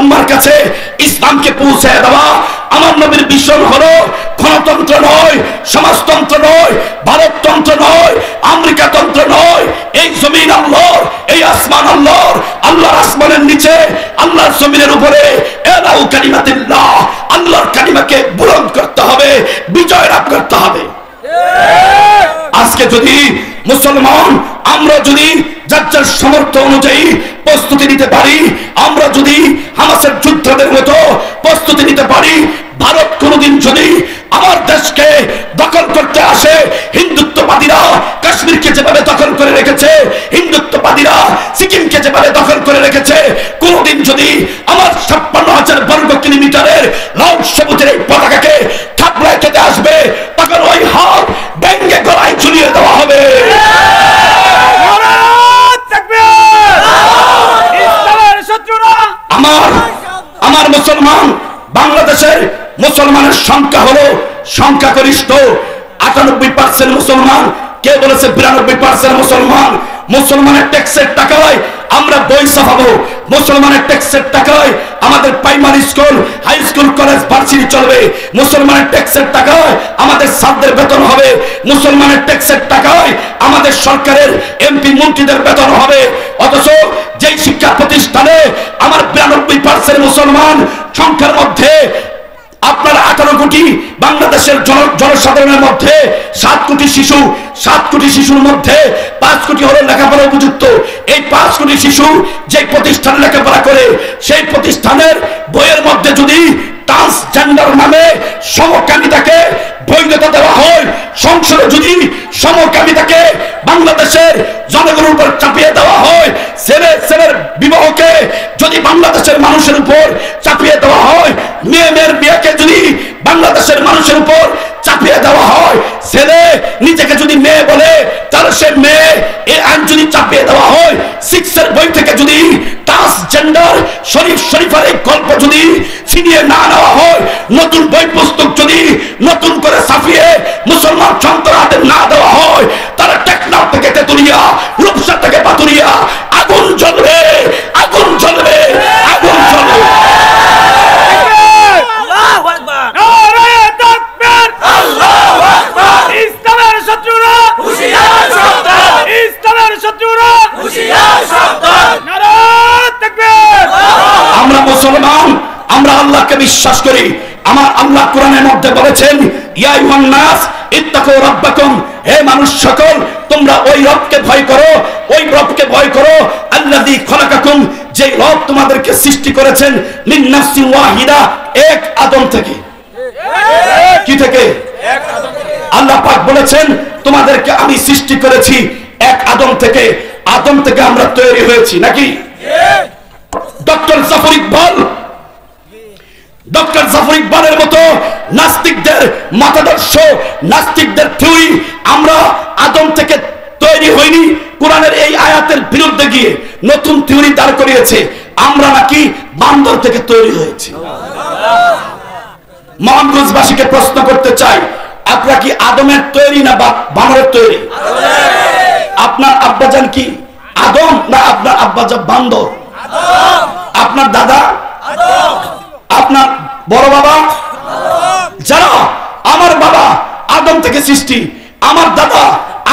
উম্মার কাছে ইসলামকে পৌঁছে দেওয়া। আমার নবীর মিশন হলো গণতন্ত্র নয়, সমাজতন্ত্র নয়, ভারততন্ত্র নয়, আমেরিকাতন্ত্র নয়। এই জমিন আল্লাহর, এই আসমান আল্লাহর, আল্লাহর আসমানের নিচে, আল্লাহর জমিনের উপরে এলাউ কালিমাতিল্লাহ, আল্লাহর কালিমাকে বুলন্দ করতে হবে, বিজয় লাভ করতে হবে। আজকে যদি মুসলমান আমরা যদি যার যার সামর্থ্য অনুযায়ী প্রস্তুতি নিতে পারি, আমরা যদি হামাসের যোদ্ধাদের মতো প্রস্তুতি নিতে পারি, ভারত কোনদিন যদি আমার দেশকে দখল করতে আসে, হিন্দুত্ববাদীরা কাশ্মীরকে যেভাবে দখল করে রেখেছে, হিন্দুত্ববাদীরা সিকিমকে যেভাবে দখল করে রেখেছে, কোনদিন যদি আমার 56,000 বর্গ কিলোমিটারের লাল সবুজের এই পতাকাকে থাপড়ায় খেতে আসবে, তখন ওই হাত ভেঙ্গে গলায় ঝুলিয়ে দেওয়া হবে। আমার মুসলমান, বাংলাদেশের মুসলমানের সংখ্যা হলো সংখ্যাগরিষ্ঠ 98% মুসলমান। কে বলেছে 92% মুসলমান? মুসলমানের ট্যাক্সের টাকায় আমরা বই ছাপাবো, মুসলমানের ট্যাক্সের টাকায় আমাদের primary school, high school, college, varsity চলবে, মুসলমানের ট্যাক্সের টাকায় আমাদের ছাত্রদের বেতন হবে, মুসলমানের ট্যাক্সের টাকায় আমাদের সরকারের এমপি মন্ত্রীদের বেতন হবে। অথচ যেই শিক্ষা প্রতিষ্ঠানে আমার 92% মুসলমান সংখ্যার মধ্যে আপনার 18 কোটি বাংলাদেশের জনসাধারণের মধ্যে 7 কোটি শিশু, 7 কোটি শিশুর মধ্যে 5 কোটি হলো লেখাপড়া উপযুক্ত। এই 5 কোটি শিশু যে প্রতিষ্ঠানে লেখাপড়া করে, সেই প্রতিষ্ঠানের বইয়ের মধ্যে যদি ট্রান্সজেন্ডার নামে সমকামিতাকে বৈধতা দেওয়া হয়, সংসদে যদি সমকামিতাকে বাংলাদেশের জনগণের উপর চাপিয়ে দেওয়া হয়, ছেলের বিবাহকে যদি বাংলাদেশের মানুষের উপর চাপিয়ে দেওয়া হয়, মেয়ের বিয়েকে যদি বাংলাদেশের মানুষের উপর চাপিয়ে দেওয়া হয়, ছেলে নিজেকে যদি মেয়ে বলে তাহলে সে মেয়ে, এই আইন যদি চাপিয়ে দেওয়া হয়, 6 বই থেকে যদি ট্রান্সজেন্ডার শরীফের এই গল্প যদি ছিনিয়ে না নেওয়া হয়, নতুন বই পুস্তক যদি নতুন করে ছাপিয়ে মুসলমান সন্তান হাতে না দেওয়া হয়, তারা টেকনাফ থেকে তেতুলিয়া, রূপসা থেকে পাতুরিয়া আগুন জ্বলবে, আগুন জ্বলবে, আগুন জ্বলবে। আমরা মুসলমান, আমরা আল্লাহকে বিশ্বাস করি। আমার আল্লাহ কোরআনের মধ্যে বলেছেন, ইয়া আইয়ুহান নাস ইত্তাকু রাব্বাকুম, হে মানুষ সকল তোমরা ওই রবকে ভয় করো, ওই রবকে ভয় করো, আল্লাযী খলাকাকুম, যে রব তোমাদেরকে সৃষ্টি করেছেন, মিন নাফসিন ওয়াহিদা, এক আদম থেকে। কি থেকে? এক আদম থেকে। আল্লাহ পাক বলেছেন তোমাদেরকে আমি সৃষ্টি করেছি এক আদম থেকে। আদম থেকে আমরা তৈরি হয়েছি নাকি? ডক্টর জাফর ইকবালের মতো নাস্তিকদের মতাদর্শ, নাস্তিকদের থিওরি, আমরা আদম থেকে তৈরি হইনি। কোরআনের এই আয়াতের বিরুদ্ধে গিয়ে নতুন থিওরি দাঁড় করিয়েছে, আমরা নাকি বান্দর থেকে তৈরি হয়েছি। মোহাম্মদবাসীকে প্রশ্ন করতে চাই, আপনারা কি আদমের তৈরি না বানরের তৈরি? আপনার আব্বাজান কি আদম না আপনার আব্বাজান বান্দর? আপনার দাদা, আপনার বড় বাবা, যারা আমার বাবা আদম থেকে সৃষ্টি, আমার দাদা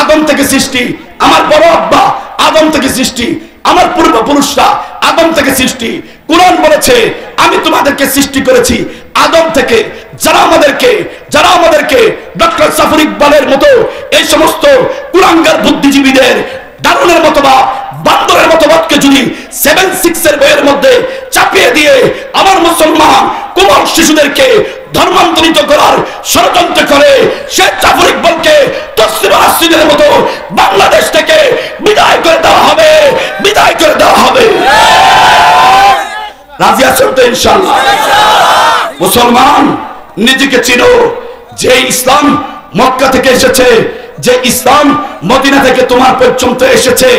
আদম থেকে সৃষ্টি, আমার বড় আব্বা আদম থেকে সৃষ্টি, আমার পূর্বপুরুষরা আদম থেকে সৃষ্টি। কুরআন বলেছে আমি তোমাদেরকে সৃষ্টি করেছি আদম থেকে। যারা আমাদেরকে ডক্টর জাফর ইকবালের মতো এই সমস্ত কুরাঙ্গার বুদ্ধিজীবীদের দারুণের মতবাদ, বান্দরের মতবাদকে যদি 7-6 বইয়ের মধ্যে চাপিয়ে দিয়ে আমার মুসলমান কোমল শিশুদেরকে ধর্মান্তরিত করার ষড়যন্ত্র করে, সে জাফর ইকবালকে তসলিমা নাসরিনের মতো বাংলাদেশ থেকে বিদায় করে দেওয়া হবে, বিদায় করে দেওয়া হবে। রাজি আছেন তো ইনশাআল্লাহ? মুসলমান নিজেকে চিনো, যে ইসলাম মক্কা থেকে এসেছে, যে ইসলাম মদিনা থেকে তোমার পর্যন্ত এসেছে,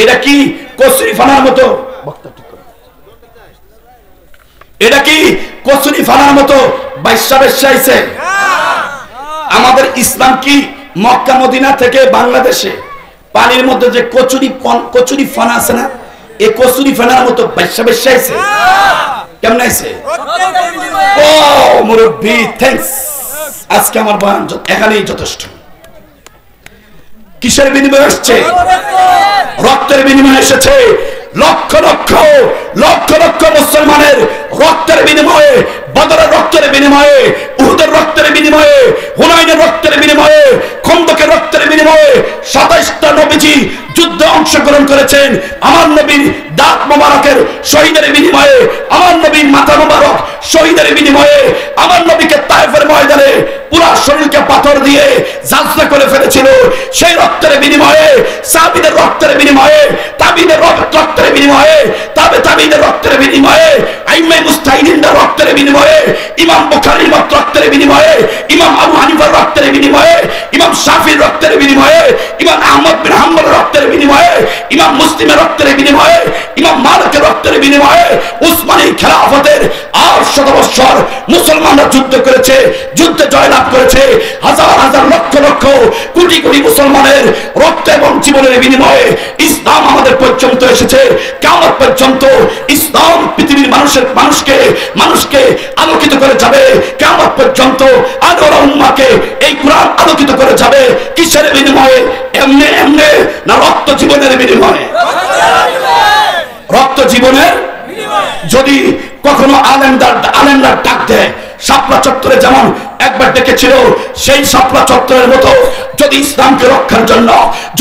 এটা কি কসুরি ফানার মতো? এটা কি কসুরি ফানার মতো বাইশাইছে? আমাদের ইসলাম কি মক্কা মদিনা থেকে বাংলাদেশে পানির মধ্যে যে কচুরি ফানা আছে না, এই কচুরি ফানার মতো বাইশাইছে? কেমন আইছে? ও মুরব্বি, থ্যাঙ্কস। আজকে আমার বয়ান এখানেই যথেষ্ট। কিসের বিনিময়ে এসেছে? রক্তের বিনিময়ে এসেছে। লক্ষ লক্ষ লক্ষ লক্ষ মুসলমানের রক্তের বিনিময়ে, বদরের রক্তের বিনিময়ে, উহুদের রক্তের বিনিময়ে, হুনাইনের রক্তের বিনিময়ে, খন্দকের রক্তের বিনিময়ে 27টা নবীজি যুদ্ধে অংশগ্রহণ করেছেন। আমার নবীর দাঁত মোবারকের শহীদের বিনিময়ে, আমার নবীর মাথা মোবারক শহীদের বিনিময়ে, আমার নবীকে তায়েফের ময়দানে পুরা শরীরকে পাথর দিয়ে জাজনা করে ফেলেছিল। সেই রক্তের বিনিময়ে, সাহাবীদের রক্তের বিনিময়ে, তাবিদের রক্তের বিনিময়ে, তাবিদের রক্তের বিনিময়ে, আইম্মায়ে মুস্তাহিদিনদের রক্তের বিনিময়ে, ইমাম বুখারীর রক্তের বিনিময়ে, ইমাম আবু হানিফার রক্তের রক্তের বিনিময়ে, ইমাম শাফির রক্তের বিনিময়ে, ইমাম আহমদ বিন হাম্বলের রক্তের বিনিময়ে, ইমাম মুসলিমের রক্তের বিনিময়ে, ইমাম মালিকের রক্তের বিনিময়ে উসমানী খেলাফতের 800 বছর মুসলমানরা যুদ্ধ করেছে, যুদ্ধে জয়লাভ করেছে। হাজার হাজার লক্ষ লক্ষ কোটি কোটি মুসলমানের রক্ত এবং জীবনের বিনিময়ে ইসলাম আমাদের পর্যন্ত এসেছে। কিয়ামত পর্যন্ত ইসলাম পৃথিবীর মানুষকে আলোকিত করে যাবে। কিয়ামত পর্যন্ত আলোর উম্মাহকে এই কোরআন আলোকিত করে যাবে। কিসের বিনিময়ে? এমনে এমনে না রক্ত জীবনের বিনিময়ে? রক্ত জীবনের। যদি কখনো আলেমরা ডাক দেয়, শাপলা চত্বরে যেমন একবার ডেকেছিল, সেই শাপলা চত্বরের মতো যদি ইসলামকে রক্ষার জন্য,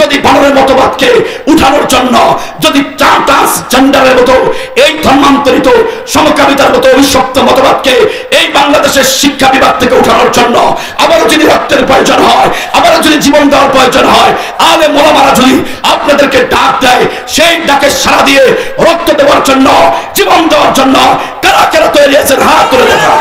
যদি বানরের মতবাদকে উঠানোর জন্য, যদি ট্রান্সজেন্ডারের মতো এই ধর্মান্তরিত সমকামিতার মতো অভিশপ্ত মতবাদকে এই বাংলাদেশের শিক্ষা বিভাগ থেকে উঠানোর জন্য আবারও যদি রক্তের প্রয়োজন হয়, আবারও যদি জীবন দেওয়ার প্রয়োজন হয়, আলেম ওলামারা যদি আপনাদেরকে ডাক দেয়, সেই ডাকে সাড়া দিয়ে রক্ত দেওয়ার জন্য, জীবন দেওয়ার জন্য কারা কারা তৈরি আছেন হাত তুলে দেখা।